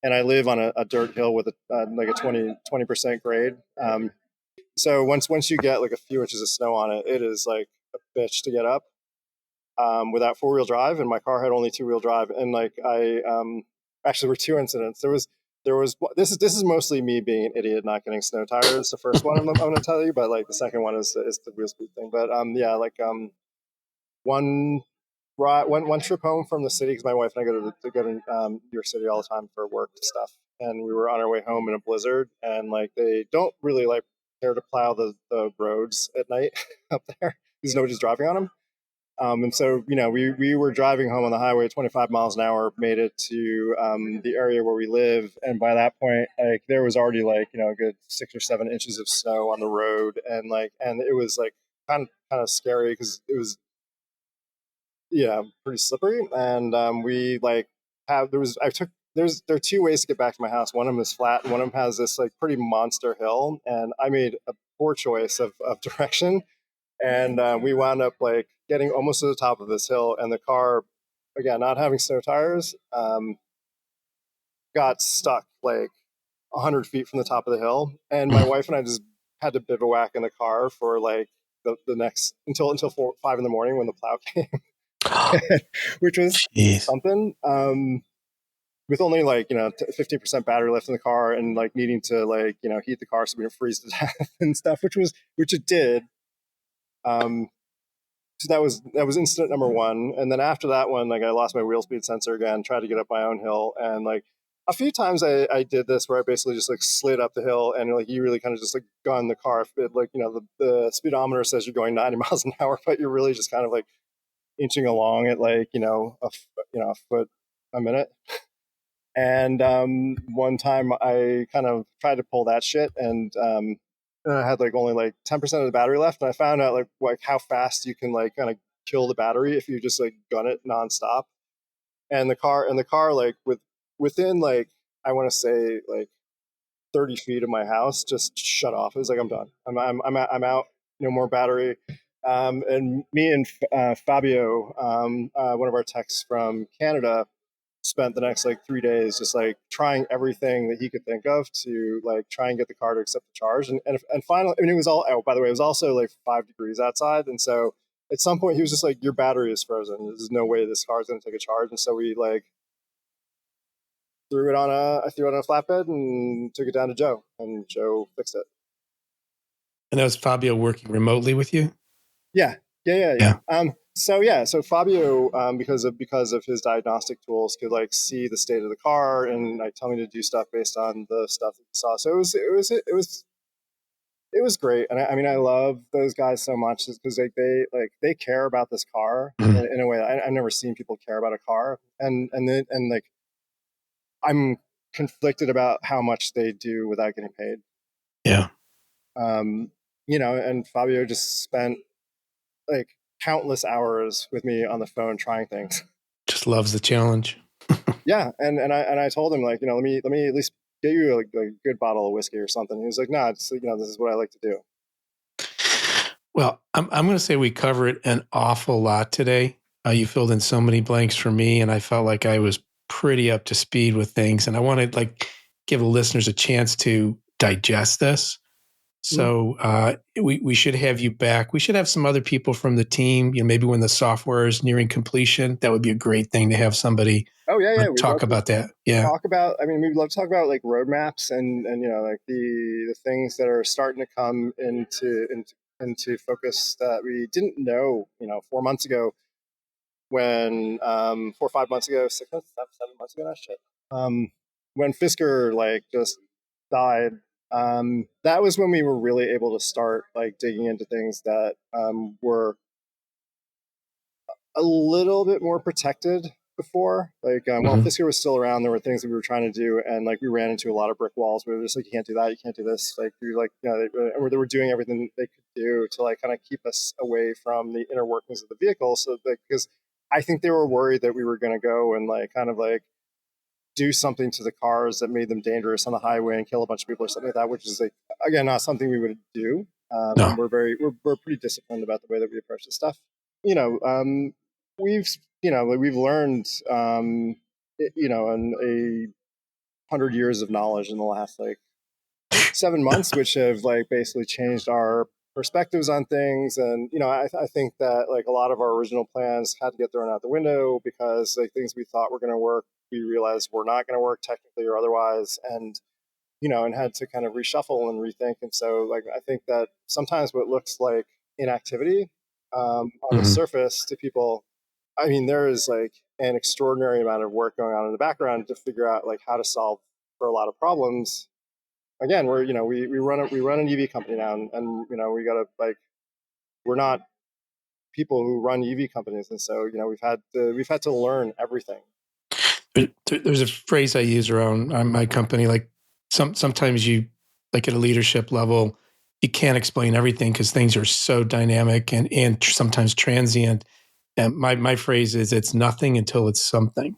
and I live on a dirt hill with like a 20% grade. So once you get like a few inches of snow on it, it is like a bitch to get up. Without 4-wheel drive, and my car had only 2-wheel drive, and like actually were 2 incidents. There was this is mostly me being an idiot not getting snow tires. The first one I'm going to tell you, but like the second one is the wheel speed thing. But one trip home from the city, because my wife and I go to New York City all the time for work and stuff, and we were on our way home in a blizzard, and like they don't really like care to plow the roads at night up there because nobody's driving on them. And so, we were driving home on the highway at 25 miles an hour, made it to the area where we live. And by that point, like there was already like, a good 6 or 7 inches of snow on the road. And it was like kind of scary because it was, pretty slippery. And we like there are 2 ways to get back to my house. One of them is flat and one of them has this like pretty monster hill. And I made a poor choice of direction. And we wound up like getting almost to the top of this hill, and the car, again, not having snow tires, got stuck like 100 feet from the top of the hill. And my wife and I just had to bivouac in the car for like the next until 5 in the morning when the plow came, which was something. With only like 15% battery left in the car, and like needing to like heat the car so we didn't freeze to death and stuff, which it did. so that was incident number one. And then after that one, like I lost my wheel speed sensor again, tried to get up my own hill. And like a few times I did this where I basically just like slid up the hill and like you really kind of just like gun the car. It, like, the speedometer says you're going 90 miles an hour, but you're really just kind of like inching along at like, a foot a minute. And one time I kind of tried to pull that shit, and I had like only like 10% of the battery left, and I found out like how fast you can like kind of kill the battery if you just like gun it nonstop. And the car like within like I want to say like 30 feet of my house just shut off. It was like I'm done. I'm out. No more battery. And me and Fabio, one of our techs from Canada, spent the next like 3 days just like trying everything that he could think of to like try and get the car to accept the charge. And finally, I mean, it was all, oh, by the way, it was also like 5 degrees outside. And so at some point he was just like, your battery is frozen. There's no way this car is going to take a charge. And so we like I threw it on a flatbed and took it down to Joe, and Joe fixed it. And that was Fabio working remotely with you? Yeah. So Fabio, because of his diagnostic tools, could like see the state of the car and like tell me to do stuff based on the stuff that he saw. So it was great. And I mean, I love those guys so much because they care about this car in a way that I've never seen people care about a car. And like I'm conflicted about how much they do without getting paid. Yeah. And Fabio just spent like countless hours with me on the phone trying things. Just loves the challenge. Yeah, and I told him like, let me at least get you a good bottle of whiskey or something. He was like, no, it's this is what I like to do. Well, I'm going to say we covered an awful lot today. You filled in so many blanks for me, and I felt like I was pretty up to speed with things. And I want to like give the listeners a chance to digest this. So we should have you back. We should have some other people from the team. Maybe when the software is nearing completion, that would be a great thing to have somebody. Oh yeah. Talk about that. Yeah. We'd love to talk about like roadmaps and like the things that are starting to come into focus that we didn't know 4 months ago when 4 or 5 months ago, 6 months, 7 months ago, shit. When Fisker like just died, that was when we were really able to start like digging into things that were a little bit more protected before. Like while Fisker was still around, there were things that we were trying to do, and like we ran into a lot of brick walls. We were just like, you can't do that, you can't do this. Like we were like, they were doing everything they could do to like kind of keep us away from the inner workings of the vehicle. So like, because I think they were worried that we were going to go and like kind of like do something to the cars that made them dangerous on the highway and kill a bunch of people or something like that, which is like, again, not something we would do. No. And we're pretty disciplined about the way that we approach this stuff. We've learned, in 100 years of knowledge in the last like 7 months, which have like basically changed our perspectives on things. And I think that like a lot of our original plans had to get thrown out the window because like things we thought were going to work, we realized were not going to work technically or otherwise, and had to kind of reshuffle and rethink. And so like I think that sometimes what looks like inactivity on the surface to people, I mean, there is like an extraordinary amount of work going on in the background to figure out like how to solve for a lot of problems. Again, we run an EV company now, and we gotta like, we're not people who run EV companies, and so we've had to learn everything. There's a phrase I use around my company, like sometimes you, like at a leadership level, you can't explain everything because things are so dynamic and sometimes transient. And my phrase is, it's nothing until it's something.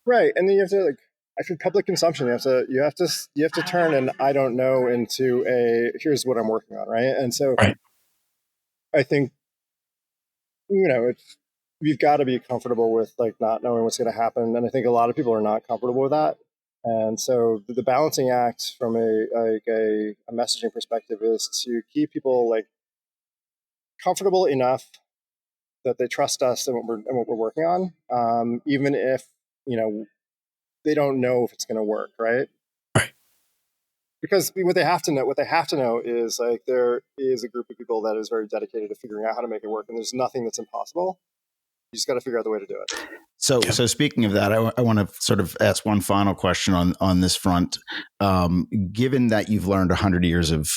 Right, and then you have to like, after public consumption, you have to turn an I don't know into a here's what I'm working on, right? And so, right. I think we've got to be comfortable with like not knowing what's going to happen, and I think a lot of people are not comfortable with that. And so the balancing act from a messaging perspective is to keep people like comfortable enough that they trust us and what we're working on, even if they don't know if it's going to work, right? Right. because what they have to know is like there is a group of people that is very dedicated to figuring out how to make it work, and there's nothing that's impossible. You just got to figure out the way to do it. So speaking of that, I want to sort of ask one final question on this front. Given that you've learned 100 years of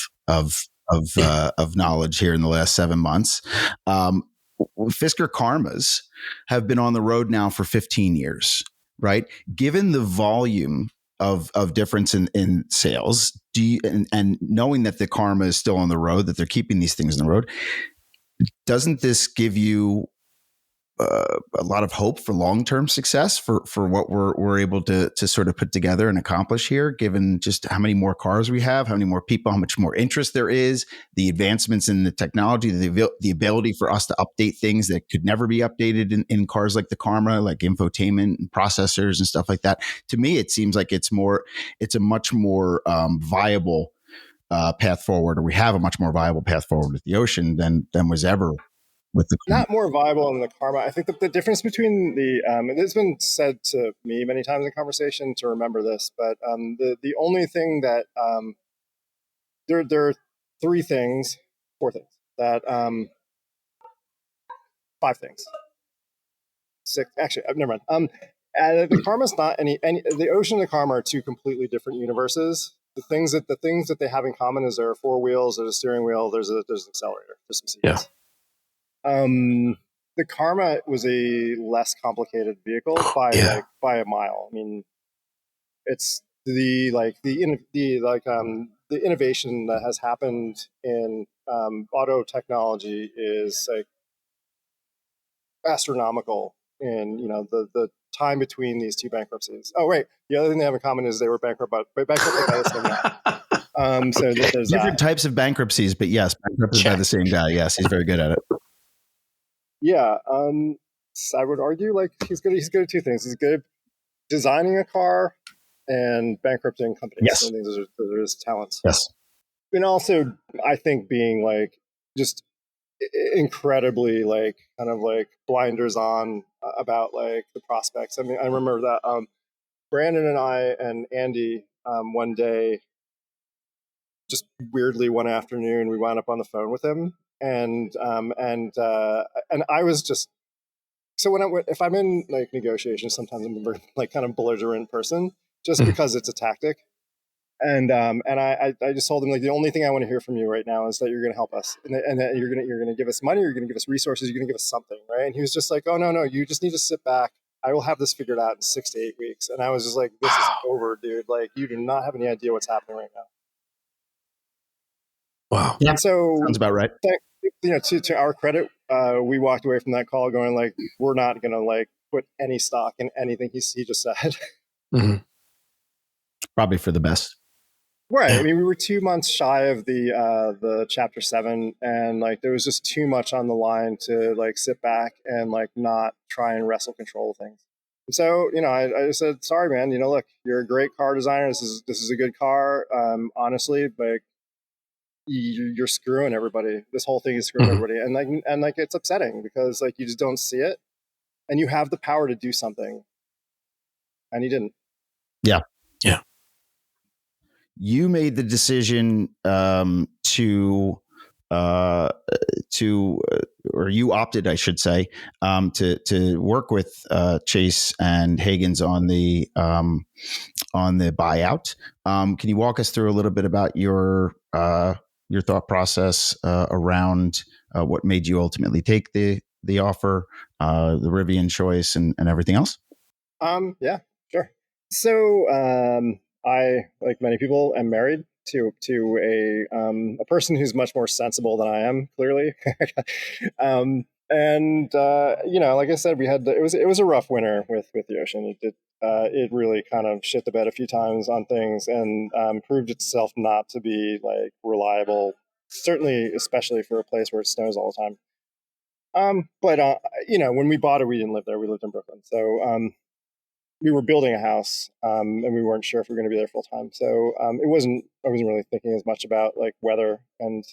knowledge here in the last 7 months, Fisker Karmas have been on the road now for 15 years, right? Given the volume of difference in sales, and knowing that the Karma is still on the road, that they're keeping these things on the road, doesn't this give you a lot of hope for long-term success for what we're able to sort of put together and accomplish here, given just how many more cars we have, how many more people, how much more interest there is, the advancements in the technology, the ability for us to update things that could never be updated in cars like the Karma, like infotainment and processors and stuff like that. To me, it seems like it's a much more viable path forward, or we have a much more viable path forward with the Ocean than was ever with the not more viable than the Karma. I think that the difference between and it's been said to me many times in conversation to remember this, but the only thing that there are four things that five things, six actually, never mind. The Karma's not any the Ocean and the Karma are two completely different universes. The things that they have in common is there are four wheels, there's a steering wheel, there's an accelerator, there's some seats. Yeah. The Karma was a less complicated vehicle by a mile. I mean, it's the innovation that has happened in auto technology is like astronomical in the time between these two bankruptcies. Oh wait, the other thing they have in common is they were bankrupted by the same guy. So there's different types of bankruptcies, but yes, bankrupted by the same guy. Yes, he's very good at it. Yeah, I would argue like he's good at two things. He's good at designing a car and bankrupting companies. Yes. I think those are his talents. Yes. And also, I think being like just incredibly like kind of like blinders on about like the prospects. I mean, I remember that Brandon and I and Andy one day, just weirdly one afternoon, we wound up on the phone with him, and I was just. So if I'm in like negotiations, sometimes I'm a very like kind of belligerent person, just because it's a tactic. And I just told him like the only thing I want to hear from you right now is that you're going to help us, and that you're going to give us money, you're going to give us resources, you're going to give us something, right? And he was just like, oh no, you just need to sit back. I will have this figured out in 6 to 8 weeks. And I was just like, this is over, dude. Like you do not have any idea what's happening right now. Wow. Yeah. And so Sounds about right. To our credit, we walked away from that call going like, we're not going to like put any stock in anything he just said. Mm-hmm. Probably for the best. Right. I mean, we were 2 months shy of the Chapter 7, and like there was just too much on the line to like sit back and like not try and wrestle control of things. And so, I just said, sorry, man, look, you're a great car designer. This is a good car. Honestly, like you're screwing everybody. This whole thing is screwing everybody. And like it's upsetting because like you just don't see it, and you have the power to do something, and you didn't. Yeah. Yeah. You made the decision or you opted, I should say, to work with Chase and Hagens on the buyout. Can you walk us through a little bit about your thought process around what made you ultimately take the offer, the Rivian choice, and everything else? Yeah, sure. So I, like many people, am married to a person who's much more sensible than I am, clearly. Like I said, it was a rough winter with the Ocean. It really kind of shit the bed a few times on things, and proved itself not to be like reliable. Certainly, especially for a place where it snows all the time. When we bought it, we didn't live there. We lived in Brooklyn, so. We were building a house, and we weren't sure if we were going to be there full time. So I wasn't really thinking as much about like weather and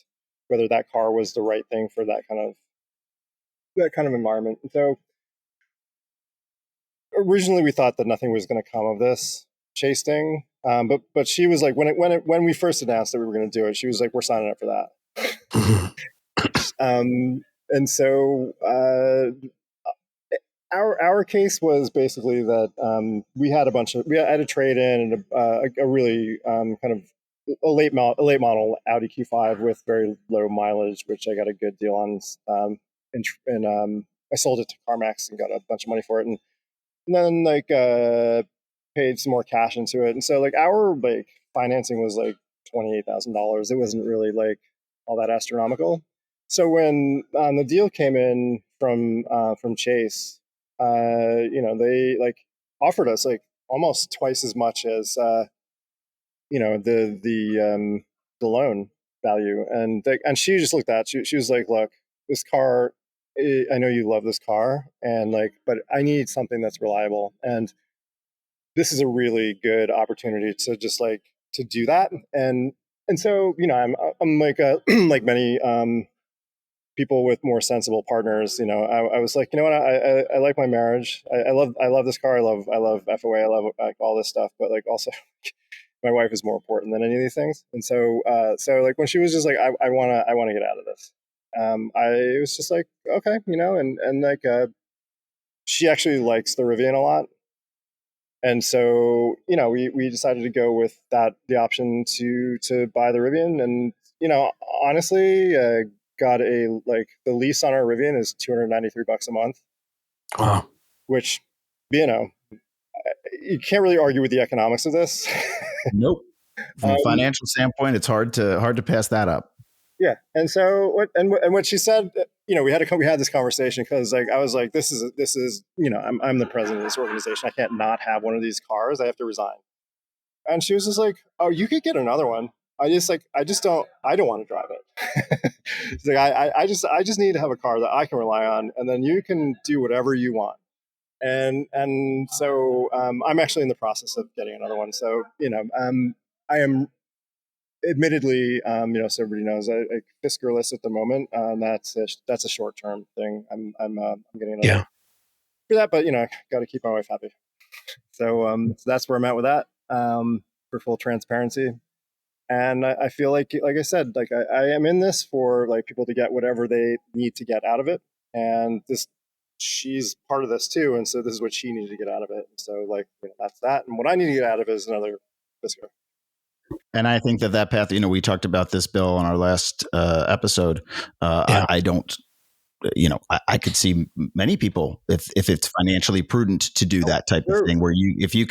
whether that car was the right thing for that kind of environment. And so originally we thought that nothing was going to come of this. Chase thing. But she was like, when we first announced that we were going to do it, she was like, we're signing up for that. And so our case was basically that we had a trade in and a really kind of a late model Audi Q5 with very low mileage, which I got a good deal on. And I sold it to CarMax and got a bunch of money for it, and then like paid some more cash into it. And so like our like financing was like $28,000. It wasn't really like all that astronomical. So when the deal came in from Chase, they like offered us like almost twice as much as the loan value, and she just looked at she was like, look, this car, I know you love this car, and like, but I need something that's reliable, and this is a really good opportunity to just like to do that. And so I'm like like many people with more sensible partners, I was like, you know what, I like my marriage. I love this car. I love FOA. I love like all this stuff, but like also my wife is more important than any of these things. And so like when she was just like, I want to get out of this. I was just like, okay, and like she actually likes the Rivian a lot. And so, we decided to go with the option to buy the Rivian. And, honestly, got the lease on our Rivian is $293 a month. Wow. Which, you can't really argue with the economics of this. Nope. From a financial standpoint, it's hard to pass that up. Yeah. And so what she said, we had this conversation because like, I was like, this is, I'm the president of this organization. I can't not have one of these cars. I have to resign. And she was just like, oh, you could get another one. I don't want to drive it. It's like, I just need to have a car that I can rely on, and then you can do whatever you want. And so I'm actually in the process of getting another one. So, I am admittedly, so everybody knows, I Fiskerless at the moment. That's a short term thing. I'm getting another for that, but got to keep my wife happy. So that's where I'm at with that. For full transparency, and I feel like I said, like I am in this for like people to get whatever they need to get out of it, and she's part of this too, and so this is what she needed to get out of it. So like that's that, and what I need to get out of it is another Fisker. And I think that path, we talked about this, Bill, on our last episode. I don't, I could see many people if it's financially prudent to do that type of thing, where if you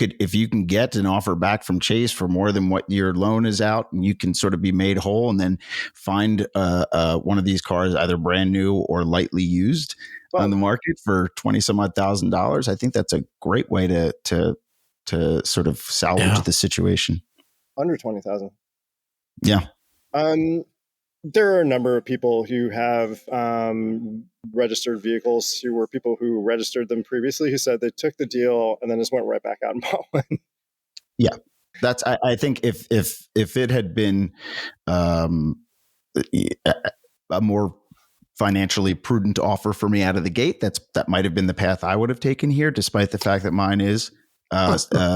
can get an offer back from Chase for more than what your loan is out, and you can sort of be made whole, and then find one of these cars either brand new or lightly used on the market for $20 some odd thousand. I think that's a great way to sort of salvage the situation. Under 20,000. Yeah. There are a number of people who have registered vehicles who were people who registered them previously, who said they took the deal and then just went right back out and bought one. Yeah. That's, I think if it had been a more financially prudent offer for me out of the gate, that might have been the path I would have taken here, despite the fact that mine is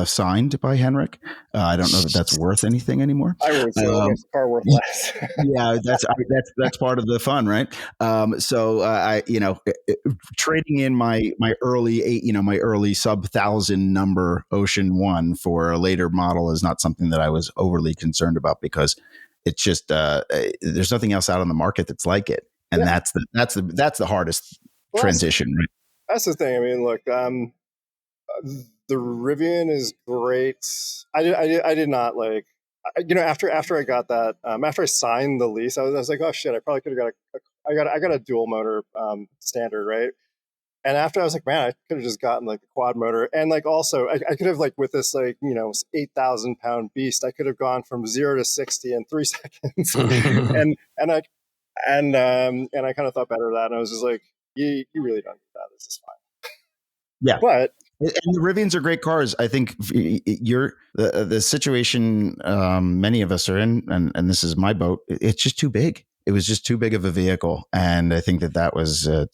signed by Henrik. I don't know that that's worth anything anymore. I would say the car worth less. Yeah, that's part of the fun, right? So I, trading in my early sub 1,000 number Ocean One for a later model is not something that I was overly concerned about, because it's just there's nothing else out on the market that's like it, and that's the hardest transition. Right? That's the thing. I mean, look. The Rivian is great. I did not like, after I got that, after I signed the lease, I was like, oh shit, I probably could have I got a dual motor standard, right? And after I was like, man, I could have just gotten like a quad motor, and like also I could have like with this 8,000 pound beast, I could have gone from 0 to 60 in 3 seconds, and I kind of thought better of that, and I was just like, you really don't need that. This is fine. Yeah, but. And the Rivians are great cars. I think the situation many of us are in, and this is my boat. It's just too big. It was just too big of a vehicle, and I think that was a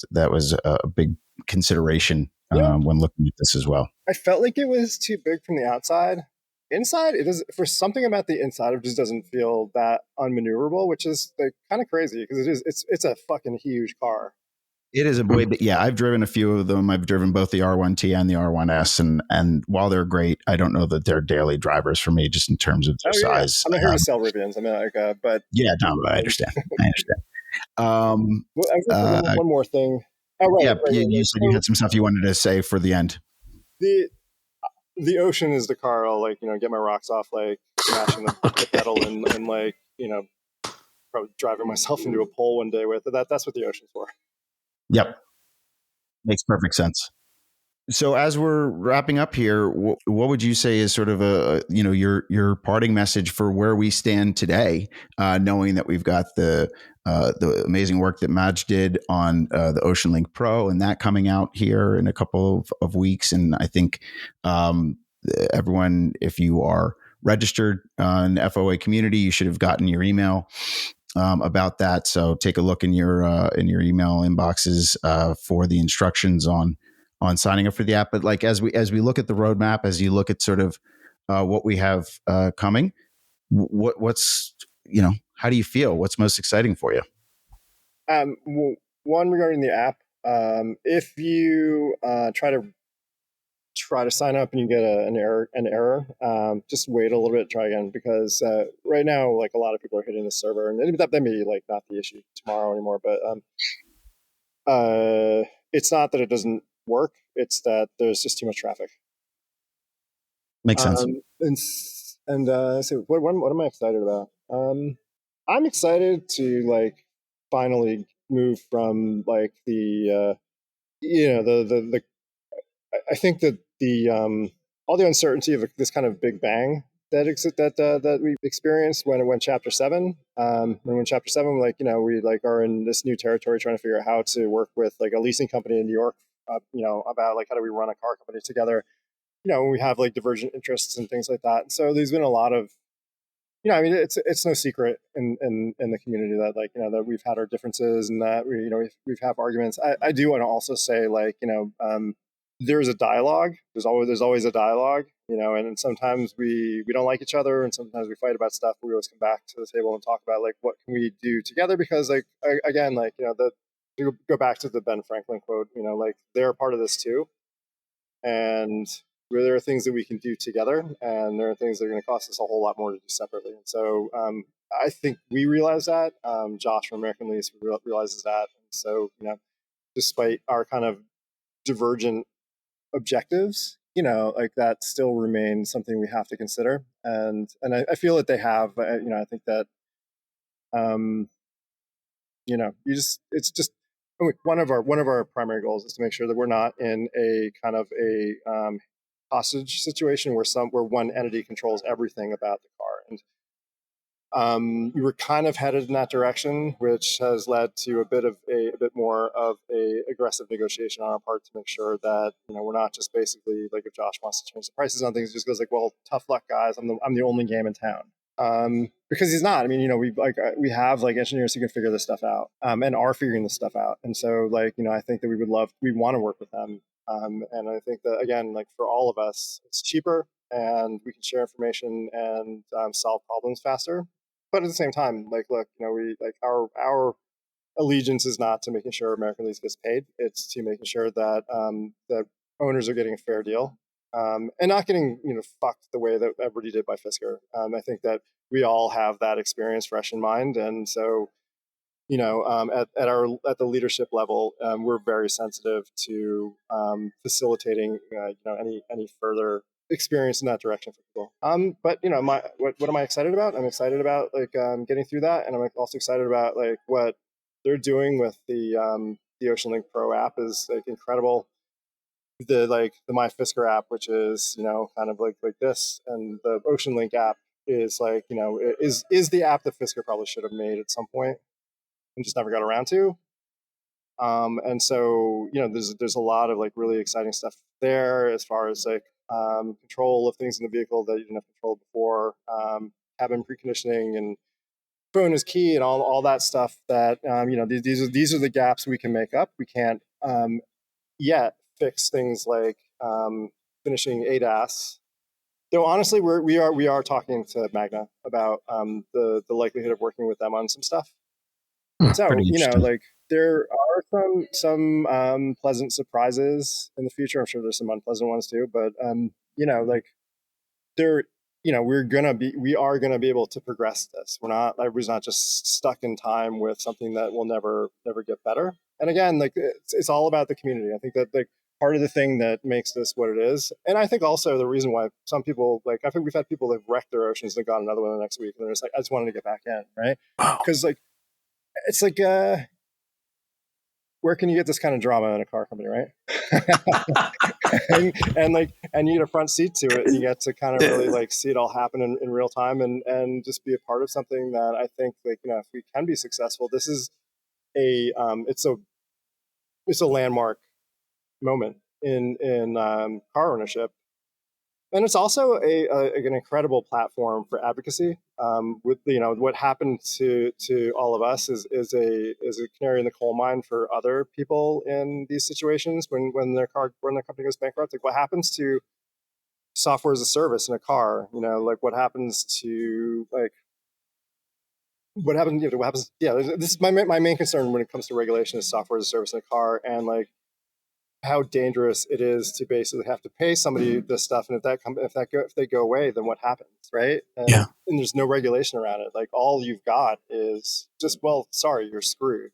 big consideration when looking at this as well. I felt like it was too big from the outside, inside, it is, for something about the inside, it just doesn't feel that unmaneuverable, which is like kind of crazy because it's a fucking huge car. It is a way, but yeah, I've driven a few of them. I've driven both the R1T and the R1S, and while they're great, I don't know that they're daily drivers for me, just in terms of their size. I'm not here to sell Rivians. I mean, like, but yeah, no, I understand. I understand. well, I was one more thing. Oh, right, Yeah, right, right, you right. said you had some stuff you wanted to say for the end. The ocean is the car. I'll like get my rocks off, like smashing the pedal and like probably driving myself into a pole one day with it. That's what the ocean's for. Yep, makes perfect sense. So as we're wrapping up here, what would you say is sort of your parting message for where we stand today, knowing that we've got the amazing work that Madge did on the Ocean Link Pro and that coming out here in a couple of weeks, and I think everyone, if you are registered in the FOA community, you should have gotten your email about that. So take a look in your email inboxes for the instructions on signing up for the app. But like as we look at the roadmap, as you look at sort of what we have coming, what's how do you feel? What's most exciting for you? Well, one, regarding the app, if you try to sign up and you get an error, just wait a little bit, try again, because right now, like, a lot of people are hitting the server, and that may be like not the issue tomorrow anymore, but it's not that it doesn't work, it's that there's just too much traffic. Makes sense. So what am I excited about? I'm excited to like finally move from like the I think that the all the uncertainty of this kind of big bang that we experienced when Chapter 7, when Chapter 7, like we like are in this new territory trying to figure out how to work with like a leasing company in New York, about like how do we run a car company together. We have like divergent interests and things like that. And so there's been a lot of, I mean, it's no secret in the community that like that we've had our differences and that we've had arguments. I do want to also say like there's a dialogue. There's always a dialogue, and sometimes we don't like each other, and sometimes we fight about stuff. But we always come back to the table and talk about like what can we do together, because like again, like to go back to the Ben Franklin quote, like they're part of this too, and there are things that we can do together, and there are things that are going to cost us a whole lot more to do separately. And so I think we realize that. Josh from American Lease realizes that. And so despite our kind of divergent objectives, like that still remains something we have to consider, and I feel that they have. I think that it's just one of our primary goals is to make sure that we're not in a kind of a hostage situation where one entity controls everything about the car. And we were kind of headed in that direction, which has led to a bit more of a aggressive negotiation on our part to make sure that we're not just basically like, if Josh wants to change the prices on things, it just goes like, well, tough luck, guys. I'm the only game in town. Because he's not. I mean, we have like engineers who can figure this stuff out, and are figuring this stuff out. And so like I think that we want to work with them. And I think that, again, like for all of us, it's cheaper and we can share information and solve problems faster. But at the same time, like, look, we like our allegiance is not to making sure American Lease gets paid. It's to making sure that that owners are getting a fair deal, and not getting fucked the way that everybody did by Fisker. I think that we all have that experience fresh in mind, and so at the leadership level, we're very sensitive to facilitating any further experience in that direction for people. But what am I excited about? I'm excited about like getting through that, and I'm also excited about like what they're doing with the Ocean Link Pro app is like incredible. The My Fisker app, which is kind of like this, and the Ocean Link app is like is the app that Fisker probably should have made at some point and just never got around to. And so, there's a lot of like really exciting stuff there as far as like control of things in the vehicle that you didn't have control before, cabin preconditioning and phone is key and all that stuff that, these are the gaps we can make up. We can't yet fix things like finishing ADAS Though honestly, we are talking to Magna about the likelihood of working with them on some stuff. So, Pretty interesting. like there are some pleasant surprises in the future. I'm sure there's some unpleasant ones too, but like there, we are gonna be able to progress this. Everybody's not just stuck in time with something that will never get better. And again, like it's all about the community. I think that like part of the thing that makes this what it is, and I think also the reason why some people like I think we've had people that have wrecked their oceans and got another one the next week, and they're just like, I just wanted to get back in, right? Wow. Because like it's like where can you get this kind of drama in a car company, right? and you get a front seat to it, and you get to kind of really like see it all happen in real time, and just be a part of something that I think like if we can be successful, this is a it's a landmark moment in car ownership. And it's also an incredible platform for advocacy. With what happened to all of us is a canary in the coal mine for other people in these situations when their company goes bankrupt. Like what happens to software as a service in a car? Like what happens to like what happens? What happens? Yeah, this is my main concern when it comes to regulation is software as a service in a car, and like how dangerous it is to basically have to pay somebody this stuff, and if they go away, then what happens, right? Yeah. And there's no regulation around it. Like all you've got is just, well, sorry, you're screwed,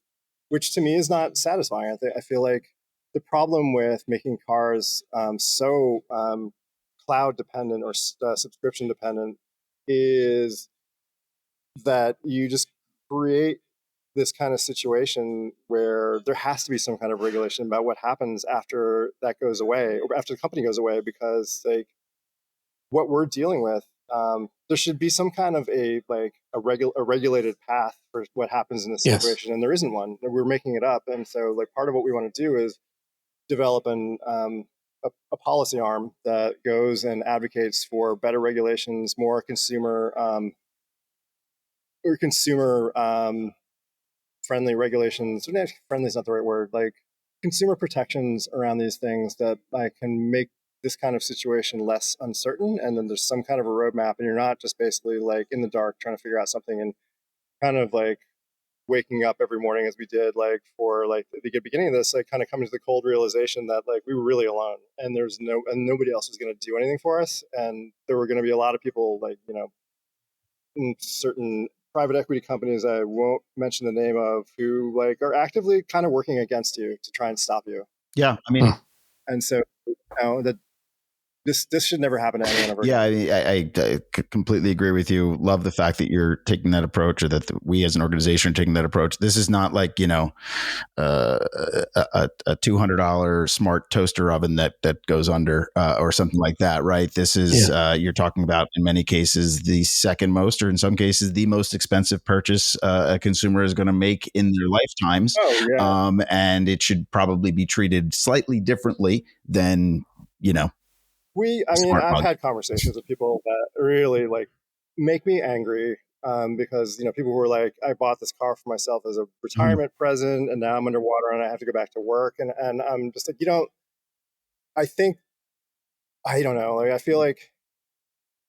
which to me is not satisfying. I feel like the problem with making cars so cloud dependent or subscription dependent is that you just create this kind of situation where there has to be some kind of regulation about what happens after that goes away or after the company goes away, because like what we're dealing with, there should be some kind of a regulated path for what happens in this Yes. situation, and there isn't one. We're making it up, and so like part of what we want to do is develop a policy arm that goes and advocates for better regulations, more consumer friendly regulations. Friendly is not the right word. Like consumer protections around these things that can make this kind of situation less uncertain. And then there's some kind of a roadmap, and you're not just basically like in the dark trying to figure out something and kind of like waking up every morning as we did like for like the beginning of this, like kind of coming to the cold realization that like we were really alone, and nobody else was going to do anything for us, and there were going to be a lot of people like in certain private equity companies I won't mention the name of, who like are actively kind of working against you to try and stop you. Yeah, I mean, And so that this should never happen to anyone ever. yeah, I completely agree with you. Love the fact that you're taking that approach, or that we as an organization are taking that approach. This is not like a $200 smart toaster oven that goes under or something like that, right? This is you're talking about in many cases the second most, or in some cases the most expensive purchase a consumer is going to make in their lifetimes. Oh yeah. And it should probably be treated slightly differently than I've had conversations with people that really like make me angry, because people were like, I bought this car for myself as a retirement present, and now I'm underwater and I have to go back to work, and I'm just like, I don't know, like I feel like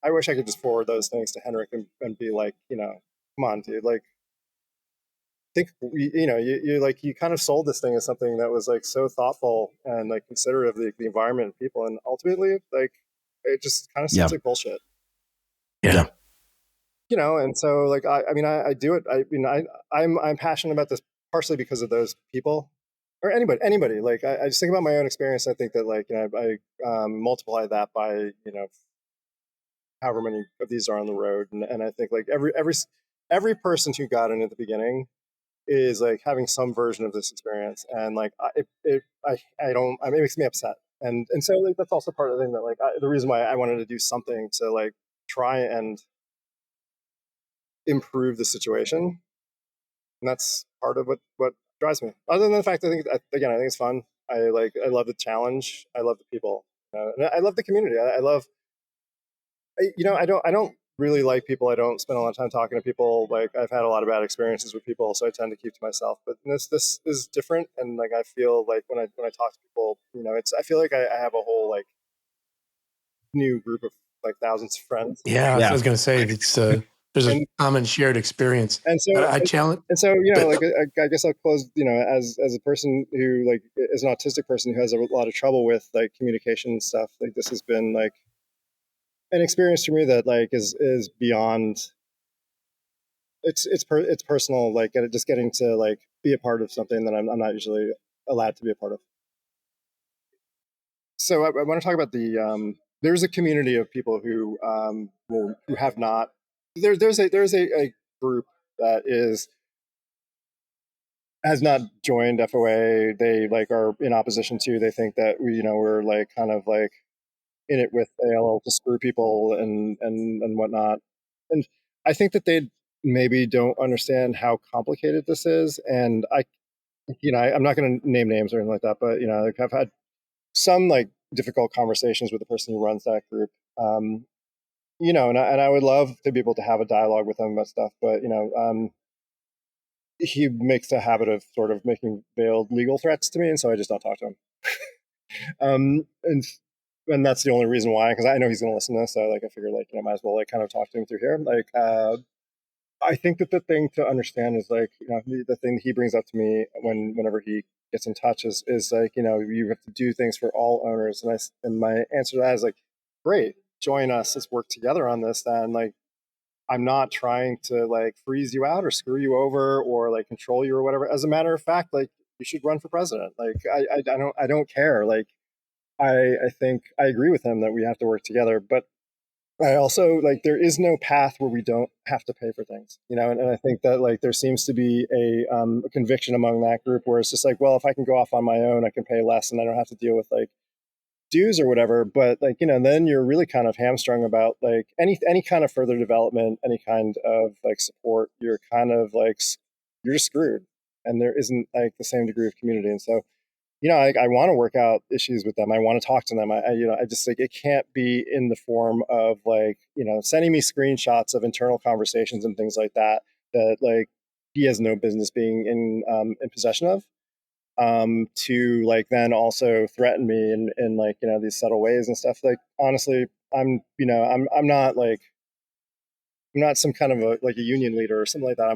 I wish I could just forward those things to Henrik and be like, come on, dude, like think you kind of sold this thing as something that was like so thoughtful and like considerate of the environment and people, and ultimately like it just kind of seems like bullshit. Yeah. And so like I do it. I'm passionate about this partially because of those people, or anybody. Like I just think about my own experience. I think that like I multiply that by however many of these are on the road, and I think like every person who got in at the beginning is like having some version of this experience, and like it makes me upset, and so like that's also part of the thing that like the reason why I wanted to do something to like try and improve the situation, and that's part of what drives me. Other than the fact, I think it's fun. I love the challenge. I love the people, and I love the community. I love I don't really like people. I don't spend a lot of time talking to people. Like I've had a lot of bad experiences with people, so I tend to keep to myself. But this is different, and like I feel like when I talk to people, I feel like I have a whole like new group of like thousands of friends. Yeah, I was going to say it's there's a common shared experience. And so I challenge. And so, you know, like I guess I'll close. You know, as a person who like is an autistic person who has a lot of trouble with like communication and stuff. Like this has been like an experience for me that like is beyond. It's personal. Like just getting to like be a part of something that I'm not usually allowed to be a part of. So I want to talk about there's a community of people who have not. There's a group that has not joined FOA. They like are in opposition to. They think that we're like kind of like in it with ALL to screw people and whatnot. And I think that they maybe don't understand how complicated this is. And I'm not going to name names or anything like that, but like I've had some like difficult conversations with the person who runs that group. And I would love to be able to have a dialogue with him about stuff, but he makes a habit of sort of making veiled legal threats to me, and so I just don't talk to him. And that's the only reason why, because I know he's going to listen to this. So like I figured like might as well like kind of talk to him through here. Like I think that the thing to understand is like the thing that he brings up to me whenever he gets in touch is like you have to do things for all owners, and my answer to that is like, great, join us, let's work together on this. Then like I'm not trying to like freeze you out or screw you over or like control you or whatever. As a matter of fact, like you should run for president. Like I don't care. Like I think I agree with him that we have to work together, but I also like there is no path where we don't have to pay for things, and I think that like there seems to be a conviction among that group where it's just like, well, if I can go off on my own, I can pay less and I don't have to deal with like dues or whatever. But like then you're really kind of hamstrung about like any kind of further development, any kind of like support. You're kind of like you're just screwed, and there isn't like the same degree of community. And so I want to work out issues with them. I want to talk to them. I just like, it can't be in the form of like, sending me screenshots of internal conversations and things like that like he has no business being in possession of, to like then also threaten me in like, these subtle ways and stuff. Like, honestly, I'm not like, I'm not some kind of a union leader or something like that. I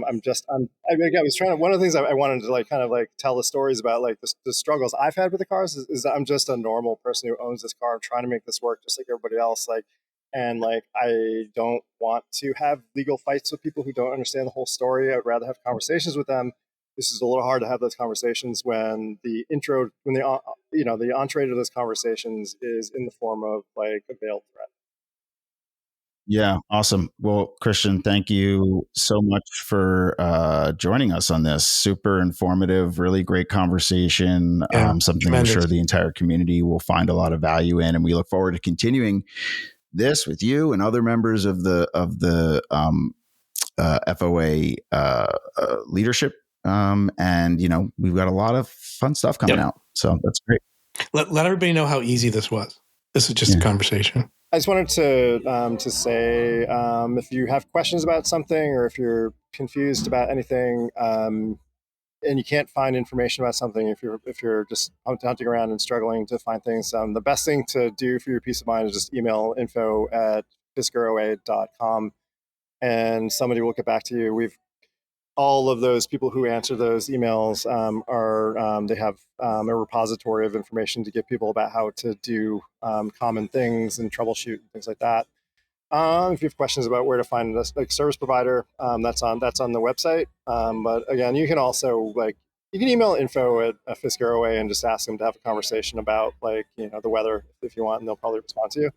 was trying to, one of the things I wanted to like kind of like tell the stories about like the struggles I've had with the cars is that I'm just a normal person who owns this car. I'm trying to make this work just like everybody else. Like, and like, I don't want to have legal fights with people who don't understand the whole story. I'd rather have conversations with them. This is a little hard to have those conversations when the entree to those conversations is in the form of like a veiled threat. Yeah, awesome. Well, Cristian, thank you so much for joining us on this. Super informative, really great conversation. Something tremendous. I'm sure the entire community will find a lot of value in, and we look forward to continuing this with you and other members of the FOA leadership. And we've got a lot of fun stuff coming out, so that's great. Let everybody know how easy this was. This is just a conversation. I just wanted to say, if you have questions about something or if you're confused about anything, and you can't find information about something, if you're just hunting around and struggling to find things, the best thing to do for your peace of mind is just email info@fiskeroa.com, and somebody will get back to you. All of those people who answer those emails they have a repository of information to give people about how to do common things and troubleshoot and things like that. If you have questions about where to find a service provider, that's on the website. But again, you can also you can email info@Fisker OA and just ask them to have a conversation about the weather if you want, and they'll probably respond to you.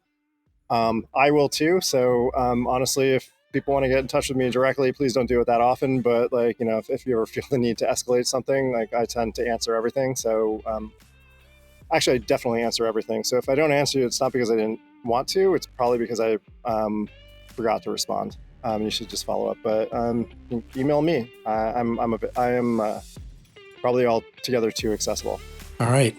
I will too. So honestly, if people want to get in touch with me directly, please don't do it that often. But if you ever feel the need to escalate something, I tend to answer everything. So actually, I definitely answer everything. So if I don't answer you, it's not because I didn't want to. It's probably because I forgot to respond. You should just follow up. But email me. I am probably altogether too accessible. All right.